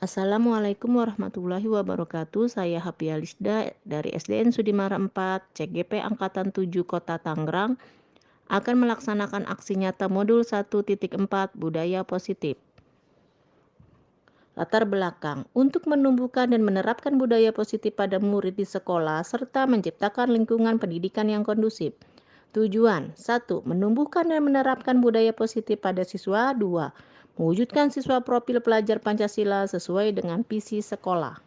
Assalamualaikum warahmatullahi wabarakatuh. Saya Hapia Lisda dari SDN Sudimara 4, CGP Angkatan 7 Kota Tangerang akan melaksanakan aksi nyata modul 1.4 Budaya Positif. Latar belakang untuk menumbuhkan dan menerapkan budaya positif pada murid di sekolah serta menciptakan lingkungan pendidikan yang kondusif. Tujuan 1. Menumbuhkan dan menerapkan budaya positif pada siswa. 2. Mewujudkan siswa profil pelajar Pancasila sesuai dengan visi sekolah.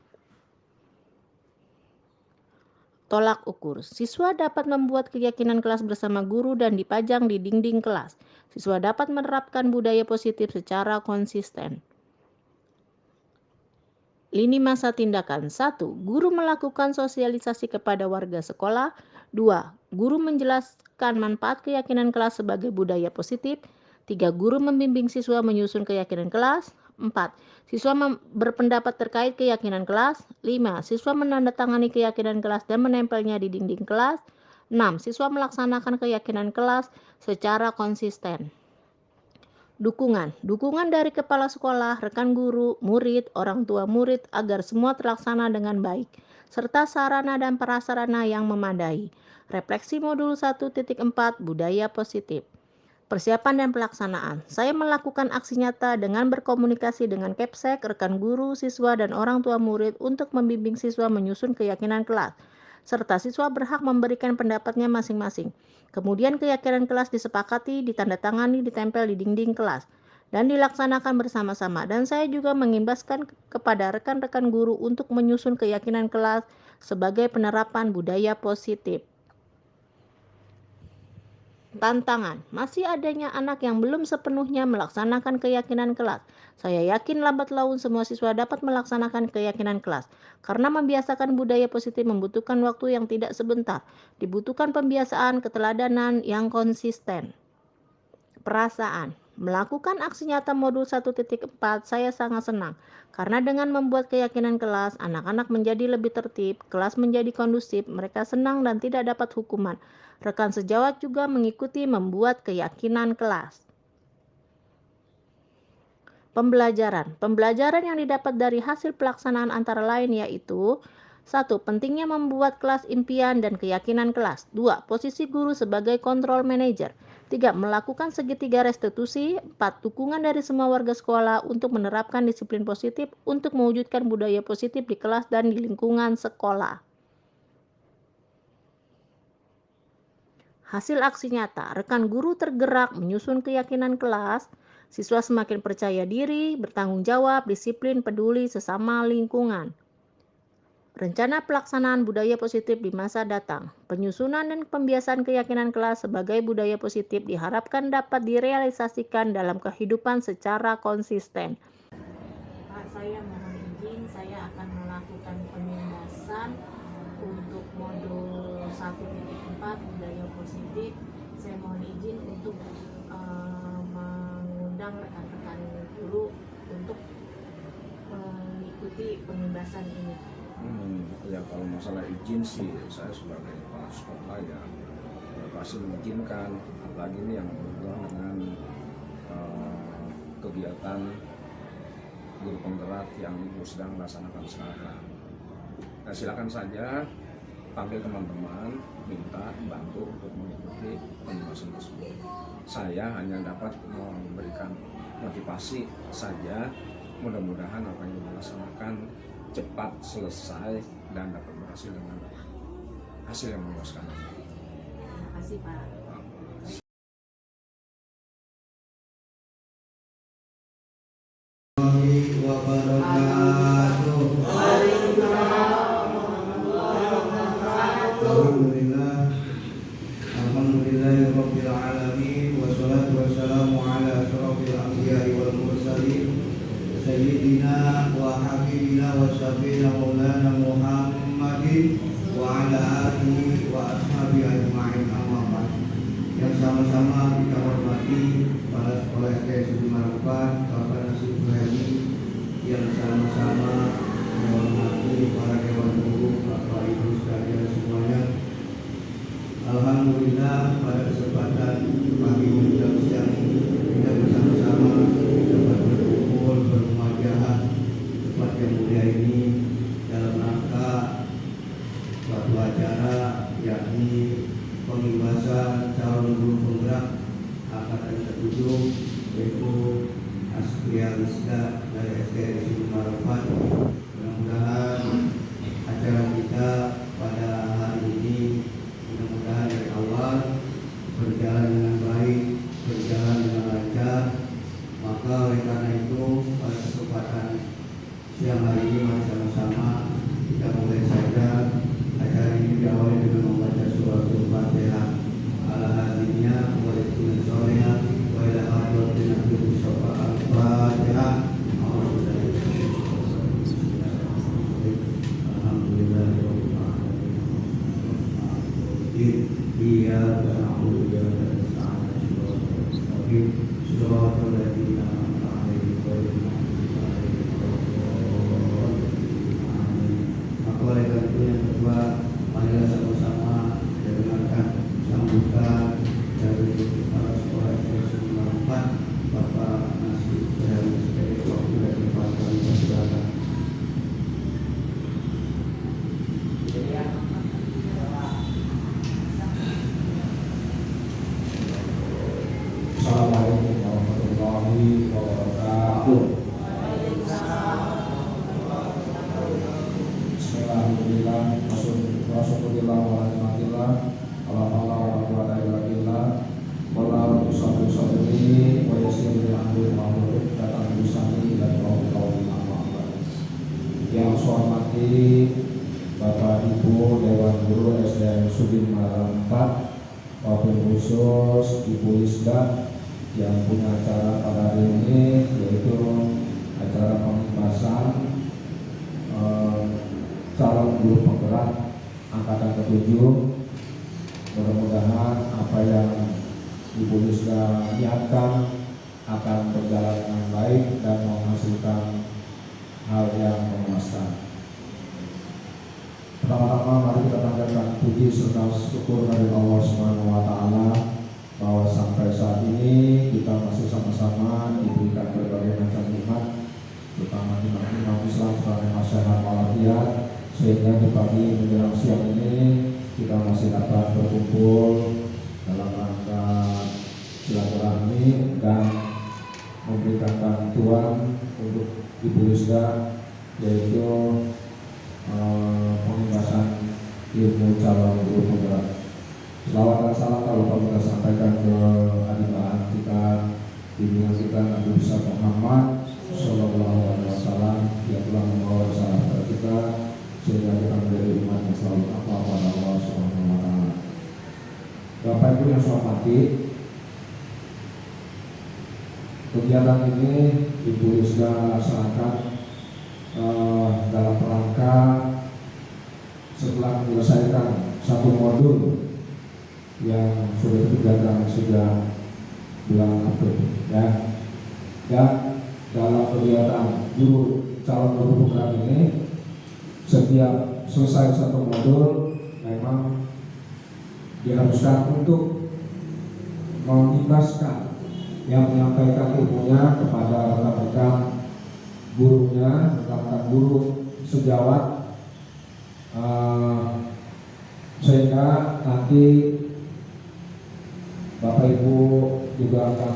Tolak ukur. Siswa dapat membuat keyakinan kelas bersama guru dan dipajang di dinding kelas. Siswa dapat menerapkan budaya positif secara konsisten. Lini masa tindakan. 1. Guru melakukan sosialisasi kepada warga sekolah. 2. Guru menjelaskan manfaat keyakinan kelas sebagai budaya positif. 3. Guru membimbing siswa menyusun keyakinan kelas. 4. Siswa berpendapat terkait keyakinan kelas. 5. Siswa menandatangani keyakinan kelas dan menempelnya di dinding kelas. 6. Siswa melaksanakan keyakinan kelas secara konsisten. Dukungan dari kepala sekolah, rekan guru, murid, orang tua murid agar semua terlaksana dengan baik, serta sarana dan prasarana yang memadai. Refleksi modul 1.4 Budaya Positif. Persiapan dan pelaksanaan. Saya melakukan aksi nyata dengan berkomunikasi dengan Kepsek, rekan guru, siswa, dan orang tua murid untuk membimbing siswa menyusun keyakinan kelas, serta siswa berhak memberikan pendapatnya masing-masing. Kemudian keyakinan kelas disepakati, ditandatangani, ditempel di dinding kelas, dan dilaksanakan bersama-sama. Dan saya juga mengimbaskan kepada rekan-rekan guru untuk menyusun keyakinan kelas sebagai penerapan budaya positif. Tantangan, masih adanya anak yang belum sepenuhnya melaksanakan keyakinan kelas. Saya yakin lambat laun semua siswa dapat melaksanakan keyakinan kelas. Karena membiasakan budaya positif membutuhkan waktu yang tidak sebentar. Dibutuhkan pembiasaan keteladanan yang konsisten. Perasaan, melakukan aksi nyata modul 1.4 saya sangat senang. Karena dengan membuat keyakinan kelas, anak-anak menjadi lebih tertib, kelas menjadi kondusif, mereka senang dan tidak dapat hukuman. Rekan sejawat juga mengikuti membuat keyakinan kelas. Pembelajaran yang didapat dari hasil pelaksanaan antara lain yaitu 1. Pentingnya membuat kelas impian dan keyakinan kelas. 2. Posisi guru sebagai kontrol manajer. 3. Melakukan segitiga restitusi. 4. Dukungan dari semua warga sekolah untuk menerapkan disiplin positif untuk mewujudkan budaya positif di kelas dan di lingkungan sekolah. Hasil aksi nyata, rekan guru tergerak menyusun keyakinan kelas, siswa semakin percaya diri, bertanggung jawab, disiplin, peduli sesama lingkungan. Rencana pelaksanaan budaya positif di masa datang. Penyusunan dan pembiasaan keyakinan kelas sebagai budaya positif diharapkan dapat direalisasikan dalam kehidupan secara konsisten. Pak, saya mohon izin, saya akan melakukan penindasan untuk modul 1.4 budaya positif. Saya mohon izin untuk mengundang rekan-rekan guru untuk mengikuti penindasan ini. Ya kalau masalah izin sih saya sebagai kepala sekolah ya pasti mengizinkan, apalagi ini yang berhubungan dengan kegiatan guru penggerak yang ibu sedang melaksanakan sekarang. Nah, silakan saja panggil teman-teman, minta bantu untuk mengikuti penindasan tersebut. Saya hanya dapat memberikan motivasi saja, mudah-mudahan apa yang dilaksanakan cepat selesai dan dapat berhasil dengan hasil yang memuaskan. Terima kasih, Pak. Alhamdulillahirabbil alamin wassalatu wassalamu ala asyrofil anbiya'i wal mursalin sayyidina wa habibina wa syafiina maulana Muhammadin wa ala alihi wa ashabihi ajma'in, amma ba'd. Yang sama-sama kita hormati kepala sekolah SD Sudimara 4 Bapak Nasib Suhaimi, yang sama-sama menghormati para dewan guru, Bapak Ibu sekalian semuanya. Alhamdulillah pada kesempatan pagi menjelang siang ini kita bersama-sama dapat berkumpul bermuajahah tepat tempat yang mulia ini dalam rangka suatu acara, yakni pembebasan calon guru penggerak angkatan ke-7, yaitu Askia Rizka dari SDN Maropat. Mudah-mudahan acara kita pada hari ini mudah-mudahan dari awal berjalan dengan baik, berjalan dengan lancar. Maka oleh karena itu pada kesempatan siang hari ini mari sama-sama kita mulai saja acara ini. Diawali dengan membaca surah Al-Fatihah ala hadiniya wa likulli sholiha wa ila hadratin nabi syafa al-Fatihah. Alhamdulillahirabbil alamin. Iyyaka na'budu wa iyyaka nasta'in. Shiratal ladzina an'amta 'alaihim ghairil maghdubi 'alaihim waladdallin. Maka oleh karena itu yang kedua, marilah sama-sama kita dengarkan sambutan dari kepala sekolah SD 4, Bapak Nasib dari SPD waktu dari Departemen Persilakan. Assalamualaikum warahmatullahi wabarakatuh. Bismillahirrahmanirrahim. Rasulullah wa rahmatillah. Alhamdulillah wa quwwata illa billah. Wallahu yusalli salli wa yassir amri wa amri datang bisani dan qaul yang saya hormati Bapak Ibu Dewan Guru SDN Sudin Malang 4, wabil khusus Ibu Isda yang punya acara pada hari ini, yaitu acara pembebasan calon guru penggerak angkatan ke-7. Mudah-mudahan apa yang Ibu Isda niatkan akan berjalan dengan baik dan menghasilkan hal yang memuaskan. Pertama-tama mari kita panjatkan puji serta syukur dari Allah Subhanahu wa taala bahwa sampai saat ini kita masih sama-sama diberikan berbagai macam nikmat, terutama nikmat Islam serta sehat walafiat, sehingga di pagi menjelang siang ini kita masih dapat berkumpul dalam rangka silaturahmi dan memberikan bantuan untuk Ibu Isda, yaitu pembebasan ilmu calon guru penggerak. Selawat dan salam tak lupa kita sampaikan ke adinaan kita, bimbingan kita Nabi besar Muhammad Sallallahu Alaihi Wasallam yang telah membawa risalah kepada kita sehingga kita menjadi umat yang selalu takwa kepada Allah Subhanahu Wa Taala. Bapak Ibu yang saya hormati, kegiatan ini Ibu Isda laksanakan dalam rangka setelah menyelesaikan satu modul yang sudah dikerjakan sejak bulan April, ya. Dan dalam kegiatan calon guru penggerak ini, setiap selesai satu modul memang diharuskan untuk mengimbaskan yang menyampaikan ilmunya kepada rekan-rekan gurunya, rekan-rekan guru sejawat, sehingga nanti Bapak Ibu juga akan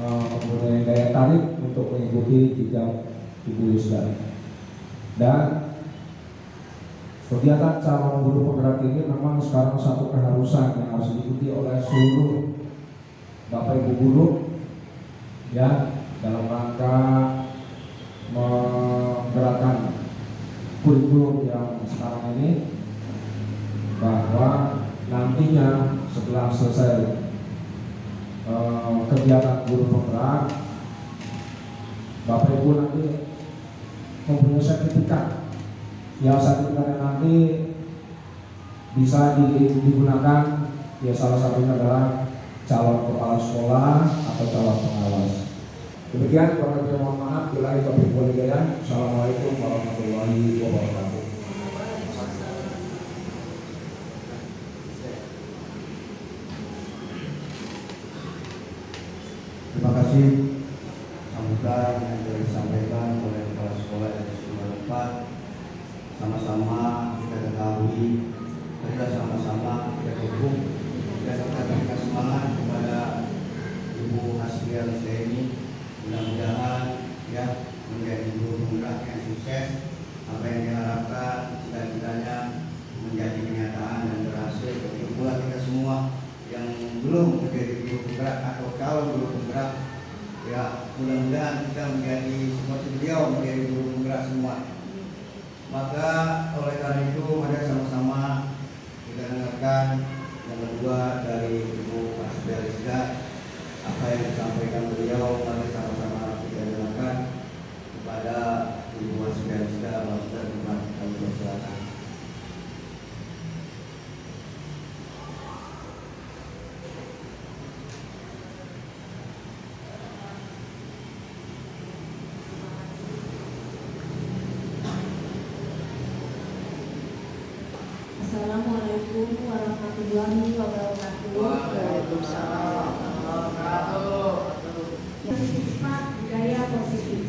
mempunyai daya tarik untuk mengikuti jejak Ibu Isda. Dan kegiatan calon guru penggerak ini memang sekarang satu keharusan yang harus diikuti oleh seluruh Bapak Ibu guru, ya, dalam rangka menggerakkan kurikulum yang sekarang ini, bahwa nantinya setelah selesai kegiatan guru penggerak, Bapak Ibu nanti mempunyai sertifikat yang sertifikatnya nanti bisa digunakan, ya salah satunya adalah calon kepala sekolah atau calon pengawas. Demikian, kurang lebih mohon maaf. Bila taufiq wal hidayah. Assalamualaikum warahmatullahi wabarakatuh. Terima kasih sambutan yang disampaikan oleh kepala sekolah SD dapat sama-sama kita ketahui, marilah sama-sama kita dukung dan kita berikan semangat kepada Ibu Hasbiah ini. Mudah-mudahan ya menjadi guru penggerak yang sukses. Apa yang diharapkan cita-citanya menjadi kenyataan dan berhasil. Begitu pula kita semua yang belum menjadi guru penggerak atau calon guru penggerak, ya mudah-mudahan kita menjadi seperti beliau menjadi guru penggerak semua. Maka oleh karena itu mari sama-sama kita dengarkan yang kedua dari Ibu Hasbiah, apa yang disampaikan beliau. Mari sama-sama kita dengarkan kepada Ibu Hasbiah. Master Umat kami persilakan. Assalamualaikum warahmatullahi wabarakatuh. Waalaikumsalam. Yang keempat, budaya positif.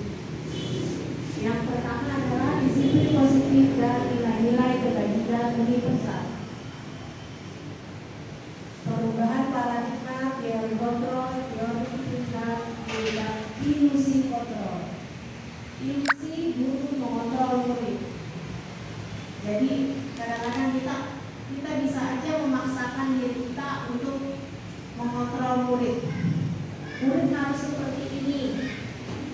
Yang pertama adalah disiplin positif dan nilai-nilai kebajikan universal. Perubahan paradigma, teori kontrol, teori tingkat, dan ilusi kontrol. Ilusi guru mengontrol murid. Jadi kadang-kadang kita bisa aja memaksakan diri kita untuk mengontrol murid. Murid harus seperti ini.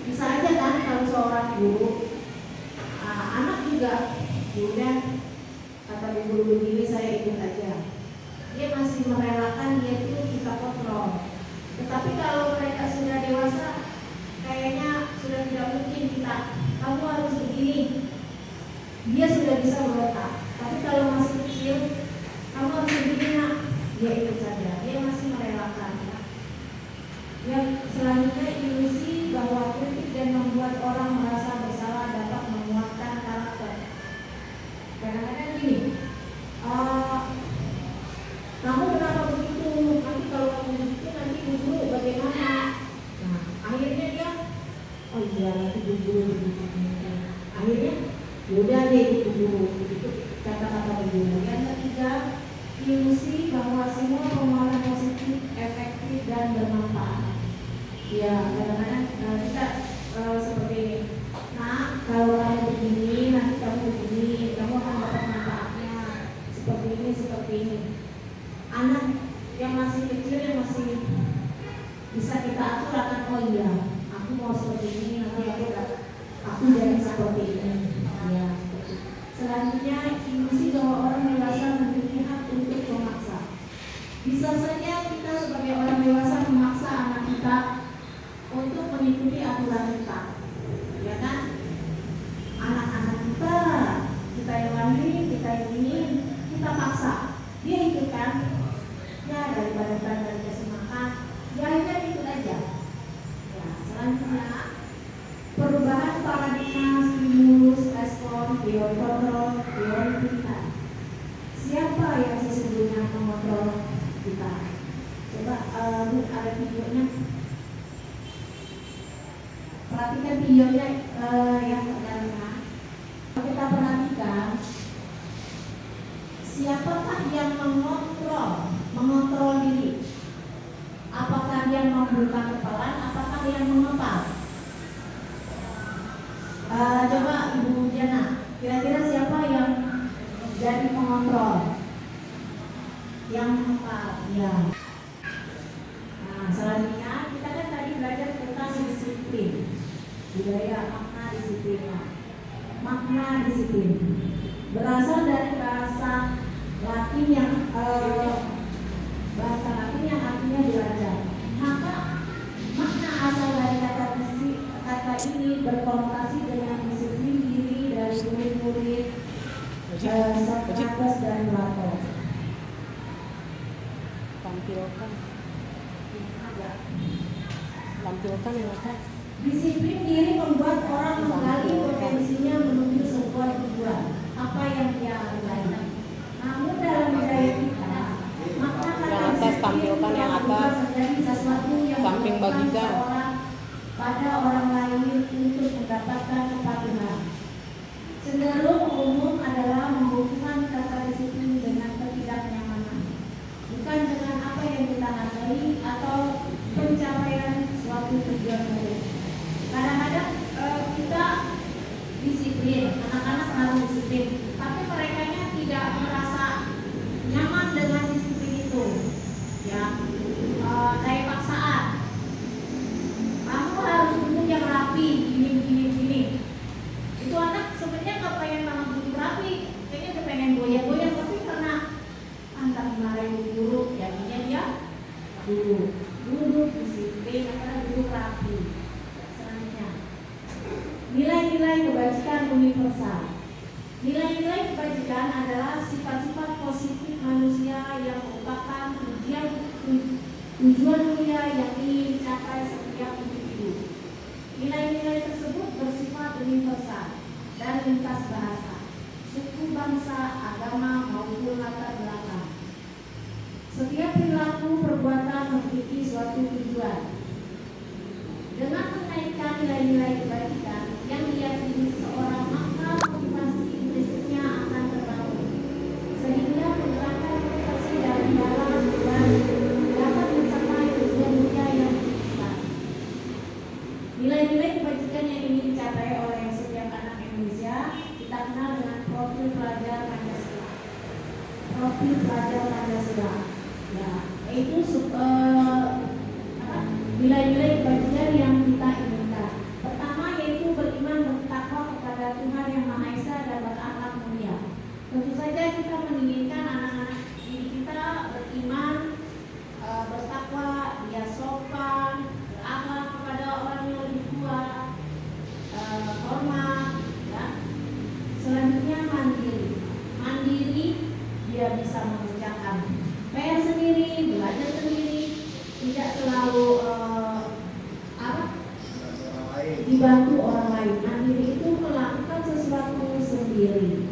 Bisa aja kan kalau seorang guru, anak juga, udah kata bu guru begini saya ikut aja. Dia masih merelakan dia itu kita kontrol. Tetapi kalau mereka sudah dewasa, kayaknya sudah tidak mungkin kamu harus begini. Dia sudah bisa berontak. Tapi kalau masih kecil, kamu harus begini nak, dia ikut saja. Dia masih merelakan. Yang selanjutnya ilusi bahwa kritik dan membuat orang merasa bersalah dapat menguatkan karakter. Kadang-kadang gini, kamu kenapa begitu? Nanti kalau kamu begitu nanti guru bagaimana? Nah, akhirnya dia, oh iya nanti guru begitu. Akhirnya, yaudah deh guru begitu kata-kata guru. Yang ketiga, ilusi bahwa semua pemahaman positif, efektif dan bermanfaat. Ya, kadang-kadang kita seperti ini. Nah, kalau kamu begini, nanti kamu begini, kamu akan dapat manfaatnya. Seperti ini. Anak yang masih kecil, yang masih bisa kita atur akan, oh iya, aku mau seperti ini, nanti aku jadi seperti ini. Ya, seperti. Selanjutnya, ilusi bahwa orang dewasa memiliki hak untuk memaksa. Bisa saja kita sebagai orang dewasa memaksa anak kita untuk mengikuti aturan kita, ya kan? Anak-anak kita yang lain, kita yang ini, kita paksa, dia ikut kan? Ya daripada kita dikasih makan, ya akhirnya ikut aja. Ya, selanjutnya perubahan paradigma, stimulus, respon, teori kontrol, teori tingkat. Siapa yang sesungguhnya mengontrol kita? Coba ada videonya. Perhatikan videonya yang pertama. Kita perhatikan siapakah yang mengontrol diri. Apakah dia membuka kepala, apakah yang mengepal? Coba Ibu Diana, kira-kira siapa yang jadi pengontrol? Yang mengepal, ya. Nah, selanjutnya kita kan tadi belajar tentang disiplin. Budaya makna disiplin. Makna disiplin berasal dari bahasa Latin yang artinya belajar. Maka makna asal dari kata ini berkonotasi dengan disiplin diri dari murid-murid, Socrates dan Plato. Tampilkan yang atas. Disiplin diri membuat orang menggali potensinya menuju sebuah tujuan, apa yang dia hargai. Namun dalam budaya kita, makna kata Yang atas, tampilkan yang atas. menjadi sesuatu yang Samping merupakan bagikan. seorang pada orang lain untuk mendapatkan kepatuhan. disiplin, anak-anak harus disiplin, tapi mereka tidak merasa nyaman dengan disiplin itu, ya. Kayak paksaan, kamu harus duduk yang rapi, gini. Itu anak sebenarnya nggak pengen banget duduk rapi, kayaknya udah pengen goyang-goyang, tapi karena antar dimarahin guru, jadinya dia duduk disiplin, karena duduk rapi. Selanjutnya, nilai-nilai kebajikan universal. Nilai-nilai kebajikan adalah sifat-sifat positif manusia yang merupakan tujuan mulia yang ingin dicapai setiap individu. Nilai-nilai tersebut bersifat universal dan lintas bahasa, suku, bangsa, agama, maupun latar belakang. Setiap perilaku perbuatan memiliki suatu tujuan. Dengan menaikkan nilai-nilai kebajikan yang diyakini seseorang, maka motivasi intrinsiknya akan terbangun, sehingga pergerakan motivasi dari dalam dan dapat mencapai tujuan mulia yang diinginkan. Nilai-nilai kebajikan yang ingin dicapai oleh setiap anak Indonesia kita kenal dengan profil pelajar Pancasila. Profil pelajar Pancasila, ya, itu nilai-nilai kebajikan yang kita inginkan. Pertama yaitu beriman, bertakwa kepada Tuhan Yang Maha Esa dan berakhlak mulia. Tentu saja kita menginginkan anak-anak didik kita beriman, bertakwa, dia sopan, berakhlak kepada orang yang lebih tua, hormat, ya. Selanjutnya mandiri, dia bisa mengerjakan PR sendiri, belajar sendiri, tidak selalu dibantu orang lain. Mandiri itu melakukan sesuatu sendiri.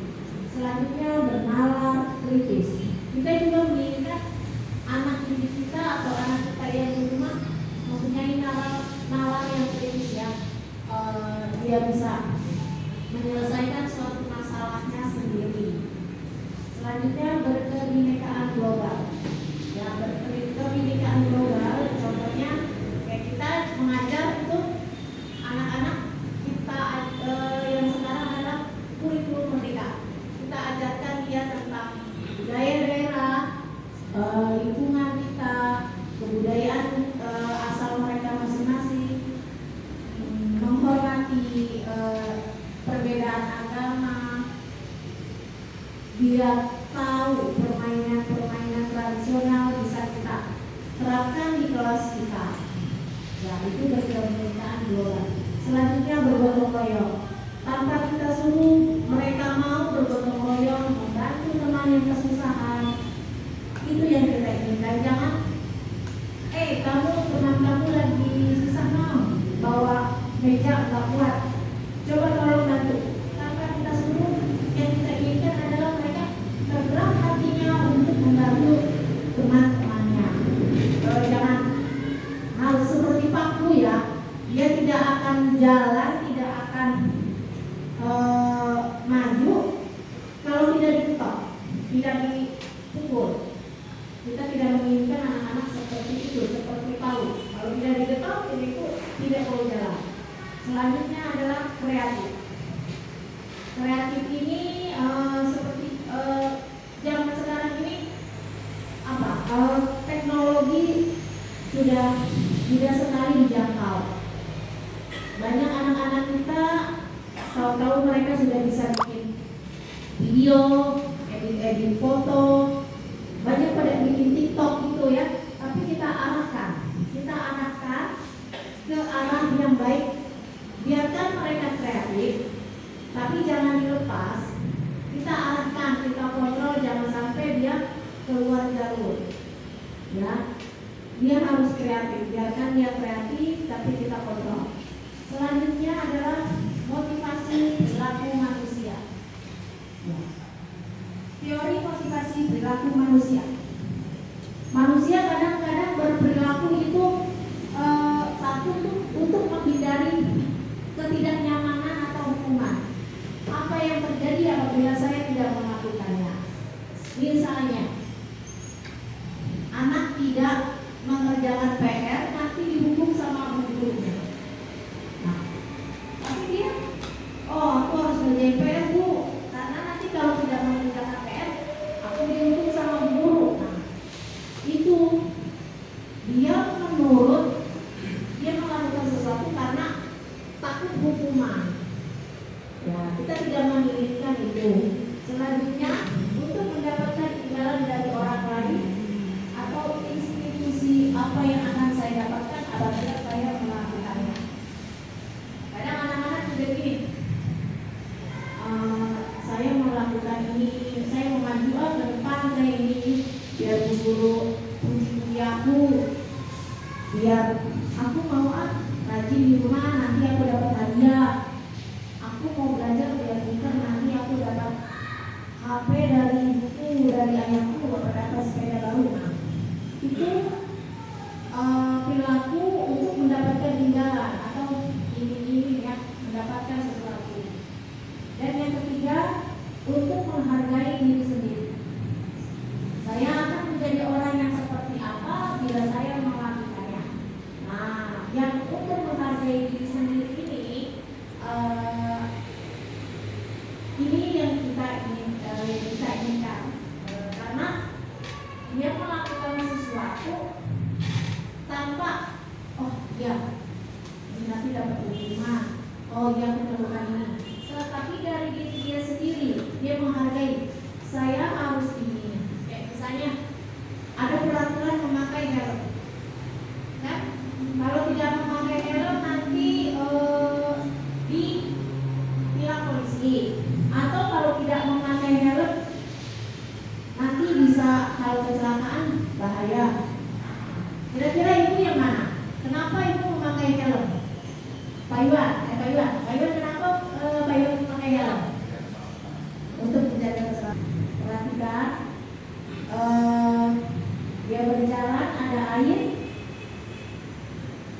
Selanjutnya bernalar kritis. Kita juga menginginkan anak didik kita atau anak kita yang di rumah mempunyai nalar yang kritis, ya. Dia bisa menyelesaikan suatu masalahnya sendiri. Selanjutnya berkebinekaan global. Ya, berkebinekaan global, contohnya kayak kita mengajar itu anak-anak kita yang sekarang adalah kurikulum merdeka. Kita ajarkan dia tentang budaya daerah, lingkungan kita, kebudayaan asal mereka masing-masing, menghormati perbedaan agama, biar tahu permainan tradisional bisa kita terapkan di kelas kita. Ya, itu berkebinekaan global. Selanjutnya bergotong royong. Tanpa kita suruh, mereka mau bergotong royong membantu teman yang kesusahan. Itu yang kita inginkan. Jangan, teman kamu lagi susah, bawa meja nggak kuat, coba tolong bantu. Tanpa kita suruh, yang kita inginkan adalah mereka tergerak hatinya untuk membantu teman-temannya. Jangan hal seperti paku, ya, dia tidak akan jalan, tidak akan maju kalau tidak diketok, tidak dipukul. Kita tidak menginginkan anak-anak seperti itu, seperti palu. Kalau tidak diketok, itu tidak perlu jalan. Selanjutnya adalah kreatif. Kreatif ini seperti zaman sekarang ini teknologi sudah mudah sekali dijangkau. Banyak anak-anak kita tahu-tahu mereka sudah bisa bikin video, edit foto, banyak pada bikin TikTok gitu, ya. Tapi kita arahkan ke arah yang baik. Biarkan mereka kreatif, tapi jangan dilepas. Kita arahkan, kita kontrol, jangan sampai dia keluar jalur, ya. Dia harus kreatif, biarkan dia kreatif, tapi kita kontrol. Selanjutnya adalah motivasi perilaku manusia. Ya. Teori motivasi perilaku manusia. Manusia kadang-kadang berperilaku itu satu untuk menghindari ketidaknyamanan atau hukuman. Apa yang terjadi apabila saya tidak melakukannya? Misalnya, anak tidak mengerjakan PR, nanti dihukum sama gurunya. Nah, tapi dia, aku harus ngerjain kita tidak menginginkan itu. Selanjutnya, untuk mendapatkan imbalan dari orang lain atau institusi apa yang akan saya dapatkan apabila saya melakukannya. Kadang anak-anak juga gini, saya melakukan ini, saya mau maju ke depan, saya ini biar guru puji aku, biar aku mau rajin di rumah, nanti aku dapat hadiah. Aku mau belajar biar pintar, nanti aku dapat HP dari ibuku, dari ayahku, dapat sepeda baru. Nah, itu perilaku untuk mendapatkan imbalan atau ini ya, mendapatkan sesuatu. Dan yang ketiga, untuk menghargai diri sendiri. Saya akan menjadi orang yang seperti apa bila saya melakukannya. Nah, yang untuk menghargai diri sendiri ini yang kita inginkan, karena dia melakukan sesuatu tanpa ya ini nanti dapat hukuman, ya aku melakukan ini, tetapi dari diri dia sendiri dia menghargai. Saya harus ini, kayak misalnya ada peraturan memakai helm, kan? Kalau tidak memakai helm nanti ditilang polisi, atau kalau tidak memakai helm nanti bisa kalau kecelakaan bahaya. Kira-kira ibu yang mana? Kenapa ibu memakai helm? Pak Iwan, kenapa Pak Iwan memakai helm? Untuk menjaga keselamatan. Perhatikan, dia berjalan ada air.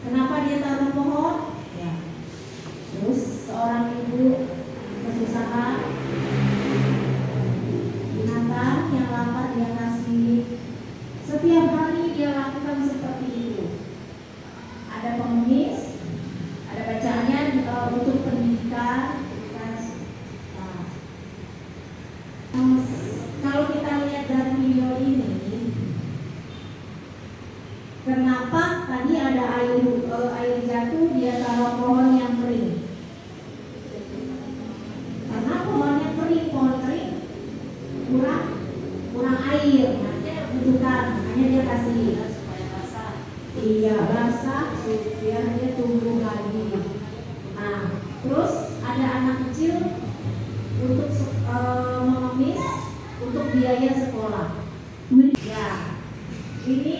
Kenapa dia taruh pohon? Ya. Terus seorang ibu berusaha, binatang yang lapar dia kasih. Setiap hari dia lakukan seperti itu. Ada pengemis, ada bacaannya untuk pendidikan. Kalau kita lihat dari video ini, kenapa tadi ada air jatuh dia taruh pohon yang kering? Karena pohon kering kurang air, nanti butuhkan, makanya dia kasih supaya basah. Iya, basah biar dia tumbuh lagi. Nah, terus ada anak kecil untuk mengemis untuk biaya sekolah. Ya, ini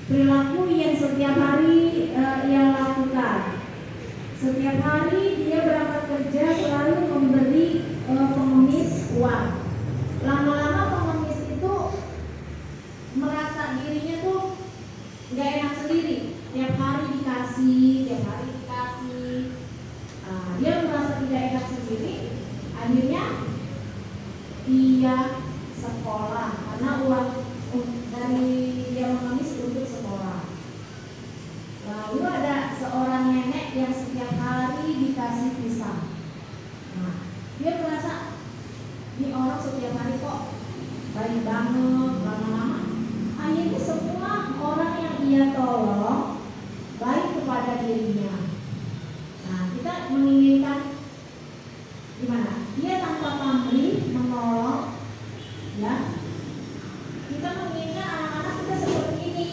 perilaku yang setiap hari ia lakukan. Setiap hari dia berangkat kerja selalu memberi pengemis uang. Lama-lama pengemis itu merasa dirinya tuh nggak enak sendiri. Tiap hari dikasih. Dia merasa tidak enak sendiri. Akhirnya dia sekolah karena uang dari dia mengemis untuk sekolah. Lalu ada seorang nenek yang setiap hari dikasih pisang. Nah, dia merasa ini orang setiap hari kok baik banget, lama-lama akhirnya semua orang yang ia tolong baik kepada dirinya. Nah, kita menginginkan gimana? Dia tanpa pamrih menolong, ya. Kita menginginkan anak-anak kita seperti ini.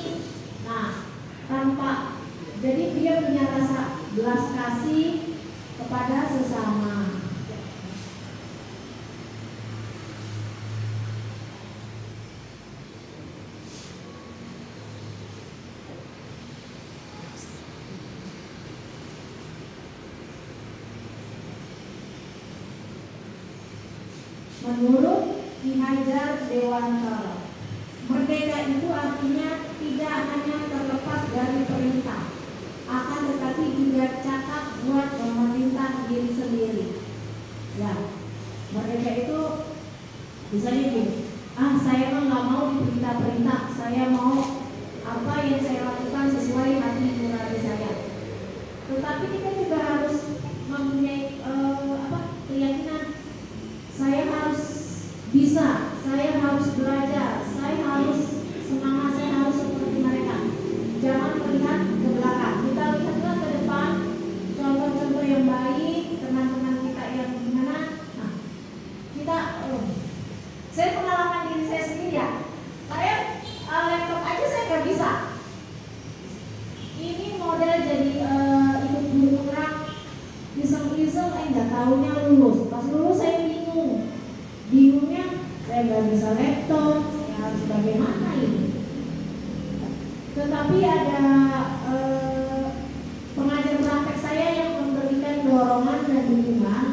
Nah, tanpa, jadi dia punya rasa belas kasih kepada sesama. Menurut Ki Hajar Dewantara, merdeka itu artinya tidak hanya terlepas dari perintah, akan tetapi juga cakap buat memerintah diri sendiri. Ya, merdeka itu misalnya gini, saya mah nggak mau diperintah-perintah, saya mau apa yang saya lakukan sesuai hati nurani saya. Tetapi kita juga harus mempunyai keyakinan. Saya harus bisa, saya harus belajar, saya harus semangat, saya harus seperti mereka. Jangan melihat ke belakang, kita lihatlah ke depan contoh-contoh yang baik, nggak tahunya lulus. Pas lulus saya bingungnya saya nggak bisa laptop, saya harus bagaimana ini. Tetapi ada pengajar praktek saya yang memberikan dorongan dan dukungan,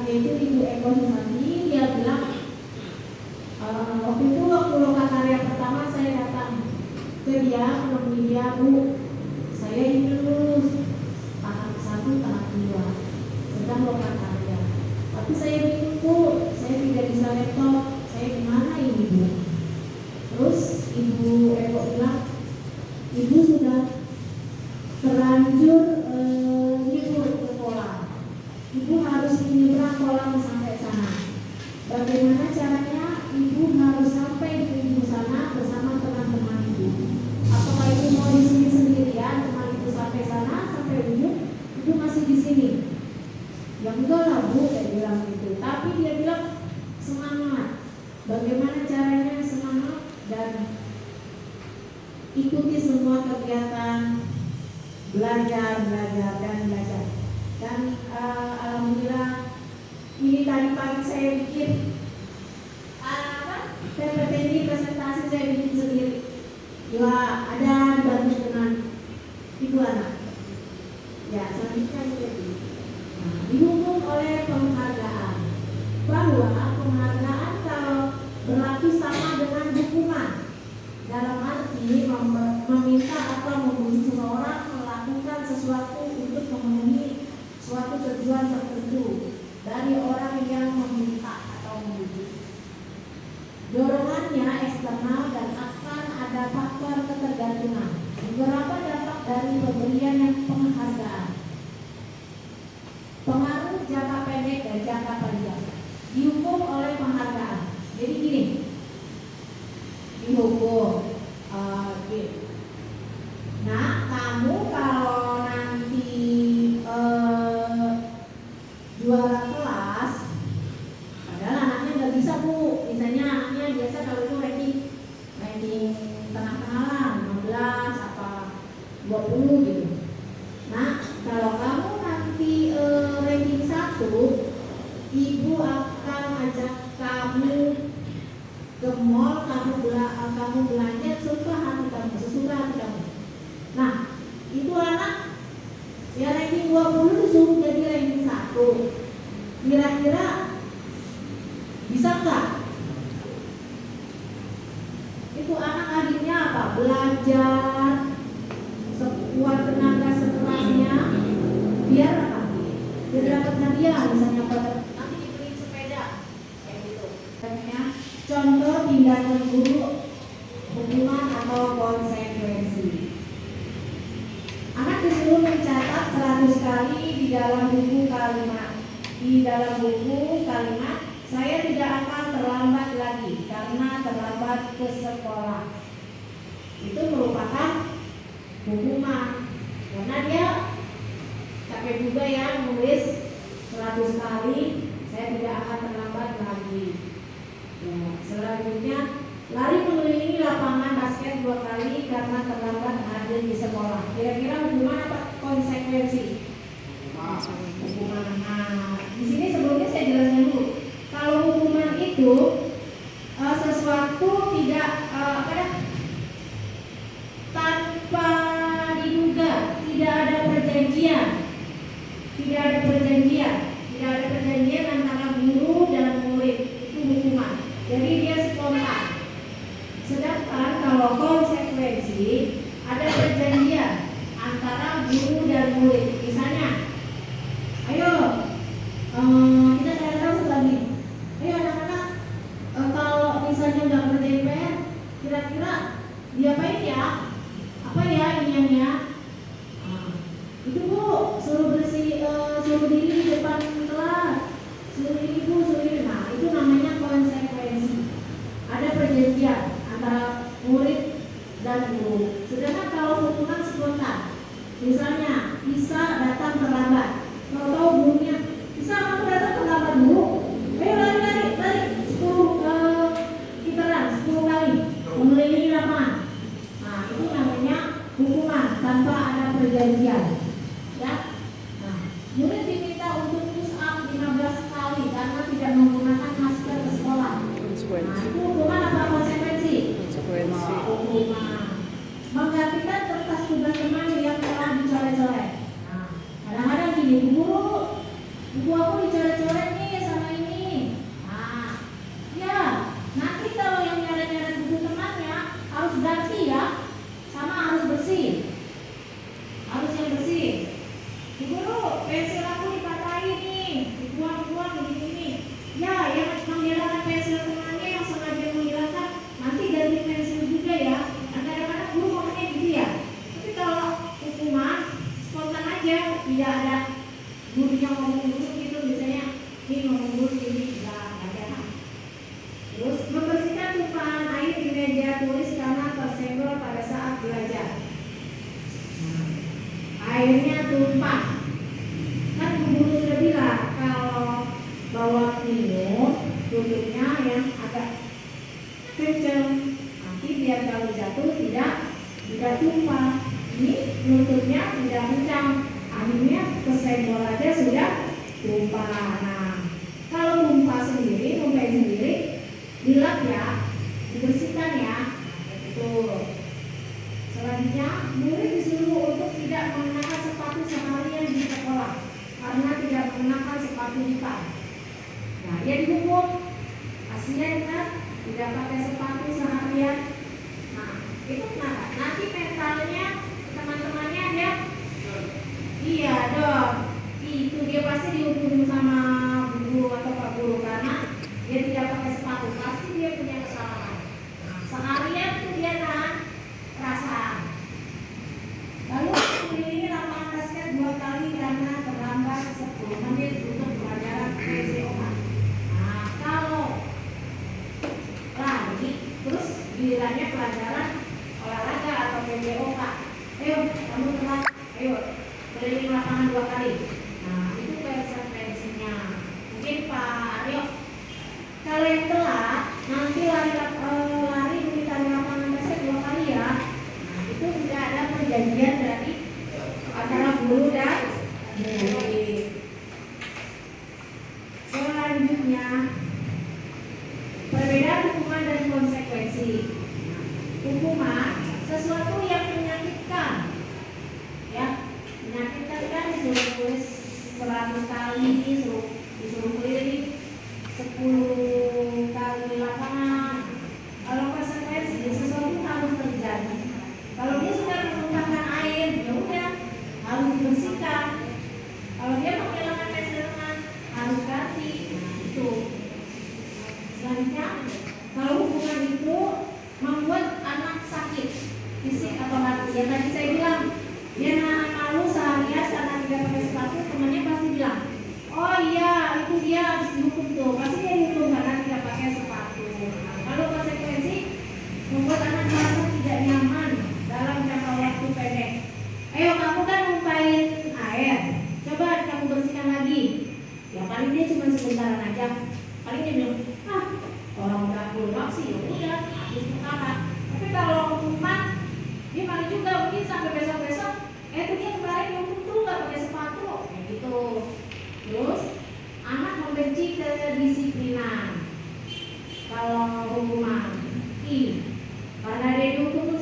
yaitu Ibu Eko Susati. Dia bilang, waktu itu waktu lokakarya pertama saya datang ke dia, menemui dia, Bu, saya ingin lulus tahap 1, tahap 2, sedang lokakarya. Tapi saya bingung, Bu, saya tidak bisa laptop, saya gimana ini, Bu? Terus Ibu Eko bilang, Ibu sudah terlanjur libur ke kolam. Ibu harus menyeberang kolam sampai sana. Bagaimana caranya? Ibu harus sampai di ujung sana bersama teman-teman Ibu. Apakah Ibu mau di sini sendirian, teman Ibu sampai sana, sampai ujung, Ibu masih di sini? Ya enggak lah, Bu, saya bilang gitu. Tapi dia bilang semangat. Bagaimana caranya semangat? Dan ikuti semua kegiatan, belajar. Dan alhamdulillah ini tadi pagi saya bikin PPT ini presentasi saya bikin sendiri. Ya ada dibantu dengan Ibu Ana. Ya selanjutnya jadi didukung oleh penghargaan, bahwa penghargaan kalau berarti sama dengan dukungan, dalam arti meminta atau membujuk seseorang melakukan sesuatu untuk memenuhi suatu tujuan tertentu dari orang yang meminta atau membujuk. Dorongannya eksternal dan akan ada faktor ketergantungan. Beberapa dampak dari pemberian yang penghargaan: pengaruh jangka pendek dan jangka panjang. Dihukum oleh penghargaan. Jadi gini, dihukum. Nah, kamu kalau nanti juara kelas, padahal anaknya nggak bisa, Bu. Misalnya anaknya biasa kalau itu ranking tengah-tengahan, 15 apa 20 gitu. Nah, kalau kamu nanti ranking 1, Ibu akan ajak kamu ke mall, kamu belanja sesuka hati kamu. Nah, itu anak ya ranking 20 disuruh jadi ranking 1. Kira-kira bisa nggak? Itu anak akhirnya apa? Belajar sekuat tenaga sekerasnya biar apa? Biar dapat hadiah, misalnya nanti dibeliin sepeda kayak gitu. Contoh tindakan guru, hukuman atau konsekuensi. Anak disuruh mencatat 100 kali di dalam buku kalimat. Saya tidak akan terlambat lagi karena terlambat ke sekolah. Itu merupakan hukuman karena dia capek juga ya nulis 100 kali, saya tidak akan terlambat lagi. Ya, selanjutnya lari mengelilingi lapangan basket 2 kali karena terlambat hadir di sekolah. Kira-kira hukuman apa konsekuensi? Hukuman. Nah, di sini sebelumnya saya jelaskan dulu. Kalau hukuman itu sesuatu tidak tanpa diduga, tidak ada perjanjian antara guru dan murid, itu hukuman. Jadi dia spontan. Sedangkan kalau konsekuensi ada perjanjian antara guru dan murid. Misalnya, ayo kita cari lagi. Ayo anak-anak, kalau misalnya nggak ngerjain PR, kira-kira diapain ya? Apa ya iniannya? Itu Bu, suruh diri di depan kelas, suruh ini Bu, suruh ini. Nah, itu namanya konsekuensi. Ada perjanjian antara murid dan guru. Sedangkan kalau hukuman spontan, misalnya bisa datang terlambat, kalau tahu gurunya bisa kamu datang bawa minum duduknya yang agak kenceng, nanti biar kalau jatuh tidak tumpah. Ini lututnya tidak kencang, akhirnya kesenggol aja sudah tumpah. Nah, kalau tumpah sendiri, dilap ya, dibersihkan ya. Itu. Selanjutnya, murid disuruh untuk tidak mengenakan sepatu seharian di sekolah karena tidak mengenakan sepatu hitam. Nah, dia dihukum. Aslinya kan tidak pakai sepatu seharian. Nah, itu kenapa? Nanti mentalnya teman-temannya dia, iya dong. Itu dia pasti dihukum sama guru atau pak guru karena dia tidak pakai sepatu. Pasti dia punya kesalahan. Nah, seharian tuh dia nahan perasaan. Lalu kelilingi lapangan basket 2 kali karena terlambat 10 menit untuk pelajaran PJOK. Nah, kalau lari terus gilirannya pelajaran olahraga atau PJOK, ayo kamu telat, ayo keliling lapangan 2 kali. Nah, itu konsekuensinya. Mungkin Pak Aryo, kalau yang telat nanti lari lapangan basket 2 kali ya. Nah, itu sudah ada perjanjian dari antara guru dan murid. Selanjutnya, perbedaan hukuman dan konsekuensi. Hukuman sesuatu yang menyakitkan, ya, menyakitkan kan disuruh tulis 100 kali, disuruh keliling 10 kali lapangan. Kalau konsekuensi sesuatu harus terjadi. Kalau dia sudah menumpahkan air, ya udah harus dibersihkan. Kalau dia menghilangkan pegangan, harus ganti. Nah, itu. Selanjutnya, kalau hukuman itu membuat anak sakit fisik atau hati. Ya tadi saya bilang, dia nahan malu seharian karena tidak pakai sepatu, temannya pasti bilang, oh iya itu dia harus dihukum tuh, pasti dia dihukum karena tidak pakai sepatu. Nah, kalau konsekuensi membuat anak merasa tidak nyaman dalam jangka waktu pendek. Ayo kamu kan numpahin air, coba kamu bersihkan lagi. Ya paling dia cuma sebentaran aja, paling dia bilang, orang udah pulang sih ya udah habis perkara. Tapi kalau hukuman dia paling juga mungkin sampai besok-besok, itu dia kemarin dihukum tuh nggak pakai sepatu, kayak gitu. Terus anak membenci kedisiplinan. Kalau hukuman karena dia dihukum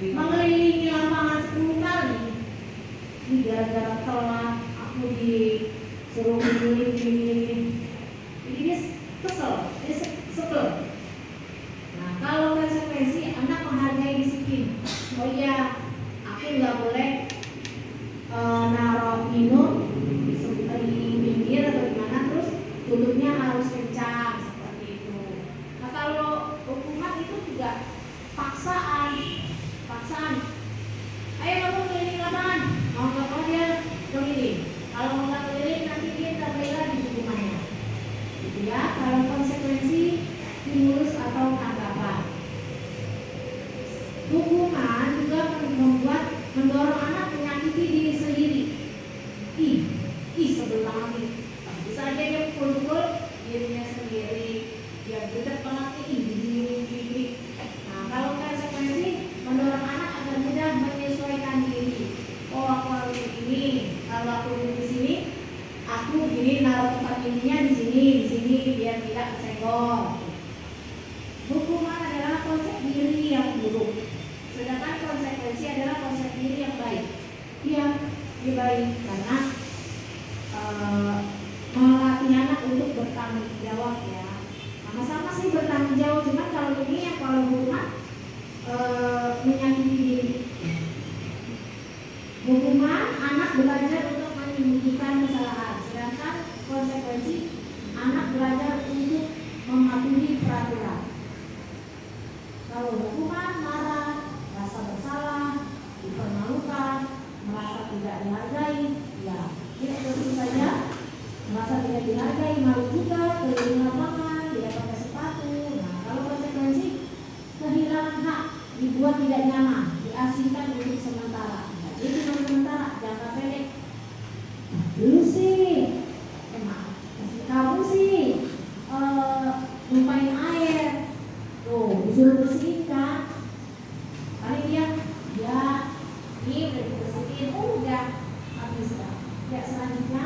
mengelilingi lapangan 10 kali, ini gara-gara telat aku disuruh keliling, jadi dia kesel, dia sebel. Nah, kalau konsekuensi anak menghargai disiplin. Oh iya, aku nggak boleh naruh minum di pinggir atau di mana, terus tutupnya harus kencang seperti itu. Nah, kalau hukuman itu juga paksaan. Ayo kamu keliling lapangan, mau nggak mau dia keliling. Kalau mau nggak keliling nanti dia terbaik lagi hukumannya. Gitu ya. Kalau konsekuensi stimulus atau tanggapan. Hukuman juga mendorong anak menyakiti diri sendiri. Sebel banget. Bisa aja dia pukul dirinya sendiri, dia gede banget ini. Nah, kalau konsekuensi mendorong anak agar mudah menyesuaikan diri. Oh, aku harus begini. Kalau aku di sini, aku begini naruh tempat ininya di sini biar tidak kesenggol. Hukuman adalah konsep diri yang buruk, sedangkan konsekuensi adalah konsep diri yang baik. Iya, dia baik karena melatih anak untuk bertanggung jawab ya. Sama-sama sih bertanggung jawab, cuma kalau ini ya kalau hukuman menyakiti diri. Hukuman anak belajar untuk menyembunyikan kesalahan, sedangkan konsekuensi anak belajar untuk mematuhi peraturan. Kalau hukuman marah, rasa bersalah, dipermalukan, merasa tidak dihargai, ya tentu saja merasa tidak dihargai, malu juga, keliling lapangan, tidak pakai sepatu. Nah, kalau konsekuensi kehilangan hak, dibuat tidak nyaman, diasingkan untuk sementara. Nah, ini cuma sementara, jangka pendek. Dulu sih, kamu sih numpain air, tuh disuruh bersihin kan? Paling dia, ya, ini udah dibersihin, udah habis kan? Ya selanjutnya,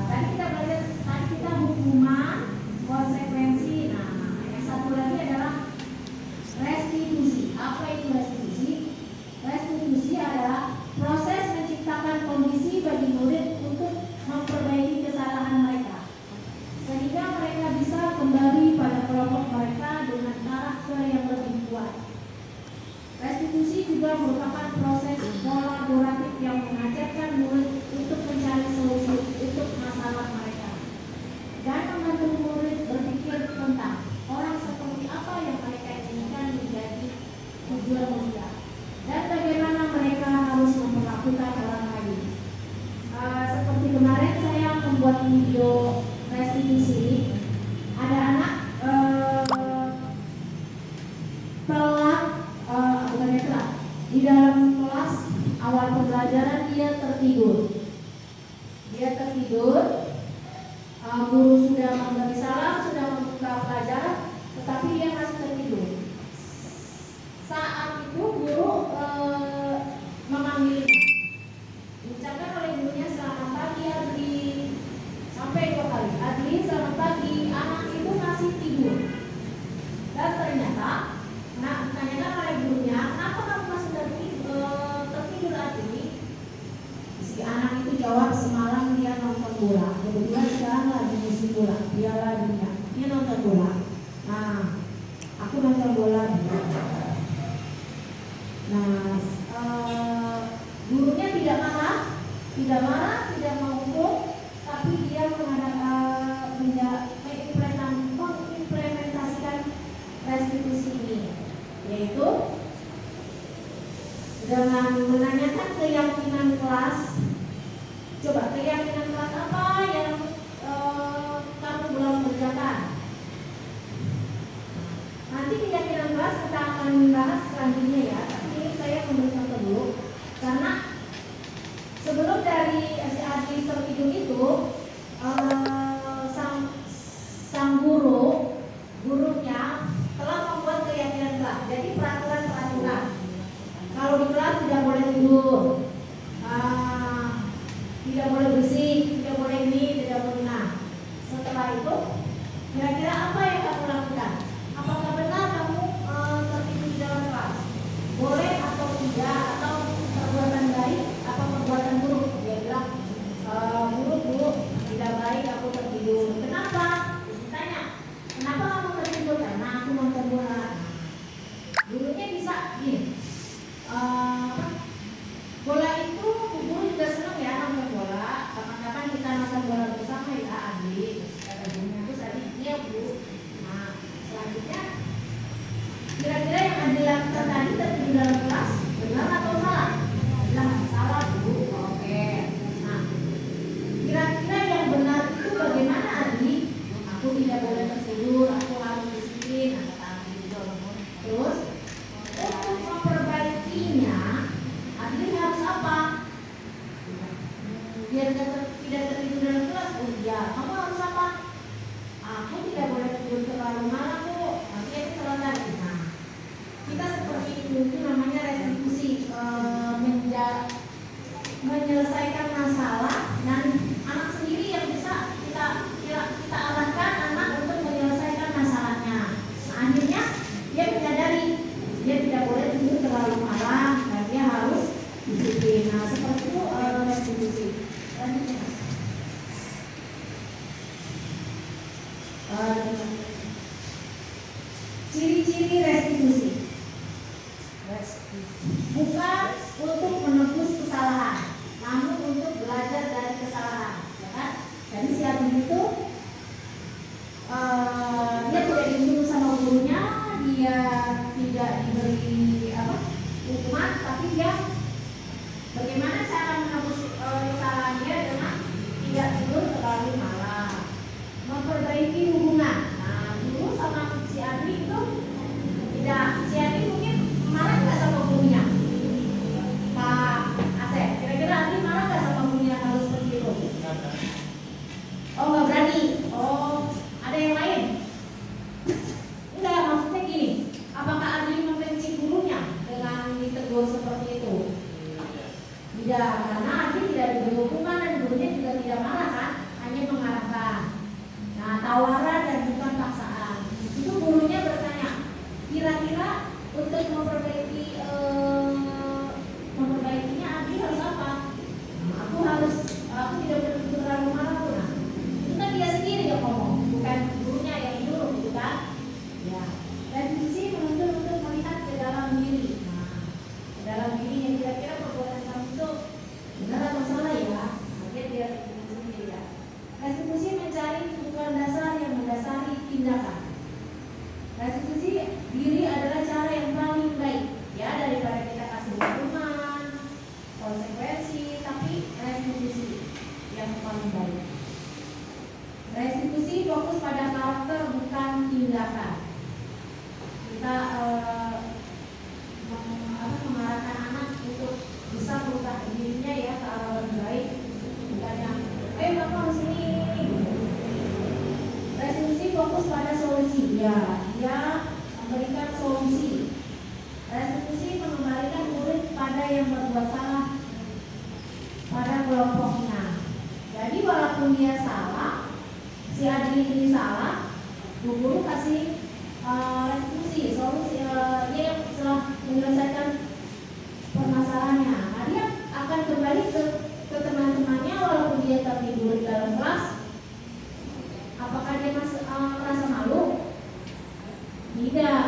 tadi kita belajar, tadi kita hukuman, konsekuensi. Nah, yang satu lagi adalah restitusi. Apa itu restitusi? Restitusi adalah proses menciptakan kondisi bagi murid untuk memperbaiki kesalahan mereka, sehingga mereka bisa kembali pada kelompok mereka dengan karakter yang lebih kuat. Restitusi juga merupakan proses kolaboratif yang mengajarkan murid untuk mencari solusi untuk masalah mereka dan membantu murid berpikir tentang orang seperti apa yang mereka inginkan menjadi tujuan mulia dan bagaimana mereka harus memperlakukan orang lain. Seperti kemarin saya membuat video restitusi, ada anak telat, bukannya telat, di dalam kelas awal pembelajaran dia tertidur. Guru sudah memberi salam, sudah membuka pelajaran, tetapi dia masih tertidur. Saat itu guru memanggilnya, diucapkan oleh gurunya, selamat pagi Adli, sampai 2 kali. Adli, selamat pagi. Anak itu masih tidur. Dan ternyata ditanyakan oleh gurunya, kenapa kamu masih tertidur Adli? Si anak itu jawab, semalam dia nonton bola. Kebetulan sekarang lagi musim bola, Piala Dunia. Dia nonton bola. Nah, aku nonton bola. Nah, gurunya tidak marah, tidak menghukum, tapi dia mengimplementasikan restitusi ini, yaitu dengan menanyakan keyakinan kelas. Coba, keyakinan kelas apa yang kamu belum kerjakan? Nanti keyakinan kelas kita akan bahas selanjutnya ya. Tapi ini saya memberi contoh dulu, karena sebelum dari si Adli tertidur itu, sang gurunya telah membuat keyakinan kelas. Jadi peraturan. Kalau di kelas tidak boleh tidur, tidak boleh berisik, tidak boleh ini, tidak boleh nah. Setelah itu, kira-kira apa yang kamu lakukan? Apakah benar kamu tertidur di dalam kelas? Boleh atau tidak? Atau perbuatan baik atau perbuatan buruk? Dia bilang, buruk, tidak baik, aku tertidur. Kenapa? Ditanya, kenapa kamu tertidur? Karena aku nonton bola. Gurunya bisa gini, bola itu guru juga senang ya nonton bola. Kapan-kapan kita nonton bola bersama ya Adli. Kata gurunya, terus tadi dia bu. Nah, selanjutnya kira-kira yang Adli lakukan tadi tertidur dalam kelas benar atau salah? Bilang salah bu. Oke. Nah, kira-kira yang benar itu bagaimana Adli? Aku tidak boleh tertidur, aku harus disiplin. Kata Adli gitu. Terus untuk memperbaikinya, Adli harus apa? Biar tidak tertidur dalam kelas. Oh iya, kamu harus apa? Aku tidak boleh tidur terlalu malam bu, nanti itu terlalu. Nah, kita seperti itu namanya restitusi, menyelesaikan masalah, dan anak sendiri yang bisa kita arahkan anak untuk menyelesaikan masalahnya. Nah, akhirnya dia menyadari dia tidak boleh tidur terlalu malam dan dia harus disiplin. Nah, seperti itu restitusi. Selanjutnya, ciri-ciri restitusi. Bukan untuk menebus kesalahan, namun untuk belajar dari kesalahan, ya kan? Jadi si Adli itu dia tidak dihukum sama gurunya, dia tidak diberi hukuman, tapi dia bagaimana cara menebus kesalahan dia dengan tidak tidur terlalu malam, memperbaiki hubungan. Nah, dulu sama si Adli itu tidak, si Adli mungkin marah nggak sama gurunya? Pak Asep, kira-kira Adli marah nggak sama gurunya kalau karena adik tidak diberi hukuman dan gurunya juga tidak marah kan, hanya mengarahkan. Nah, tawaran dan bukan paksaan. Itu gurunya bertanya, kira-kira untuk memperbaikinya adik harus apa? Nah, aku tidak begitu terlalu marah pun. Nah, itu kan dia sendiri yang ngomong, bukan gurunya yang nyuruh, gitu kan? Ya. Dan di sini menuntut untuk melihat ke dalam diri. Nah, ke dalam diri yang kira-kira perbuatan kamu itu benar atau salah ya? Nah, dia biar sendiri ya. Restitusi mencari kebutuhan dasar yang mendasari tindakan. Restitusi diri adalah cara yang paling baik ya daripada kita kasih hukuman, konsekuensi, tapi restitusi yang paling baik. Restitusi fokus pada karakter bukan tindakan. Kita mengarahkan anak untuk bisa berubah dirinya ya ke arah yang baik, bukan yang kamu harus ini. Restitusi fokus pada solusi ya, dia memberikan solusi. Restitusi mengembalikan murid pada yang berbuat salah pada kelompoknya. Jadi walaupun dia salah, si adik ini salah, guru kasih restitusi, solusi, dia yang setelah menyelesaikan permasalahannya. Nah, dia akan kembali ke teman-temannya walaupun dia tertidur di dalam kelas. Apakah dia masih merasa malu? Tidak.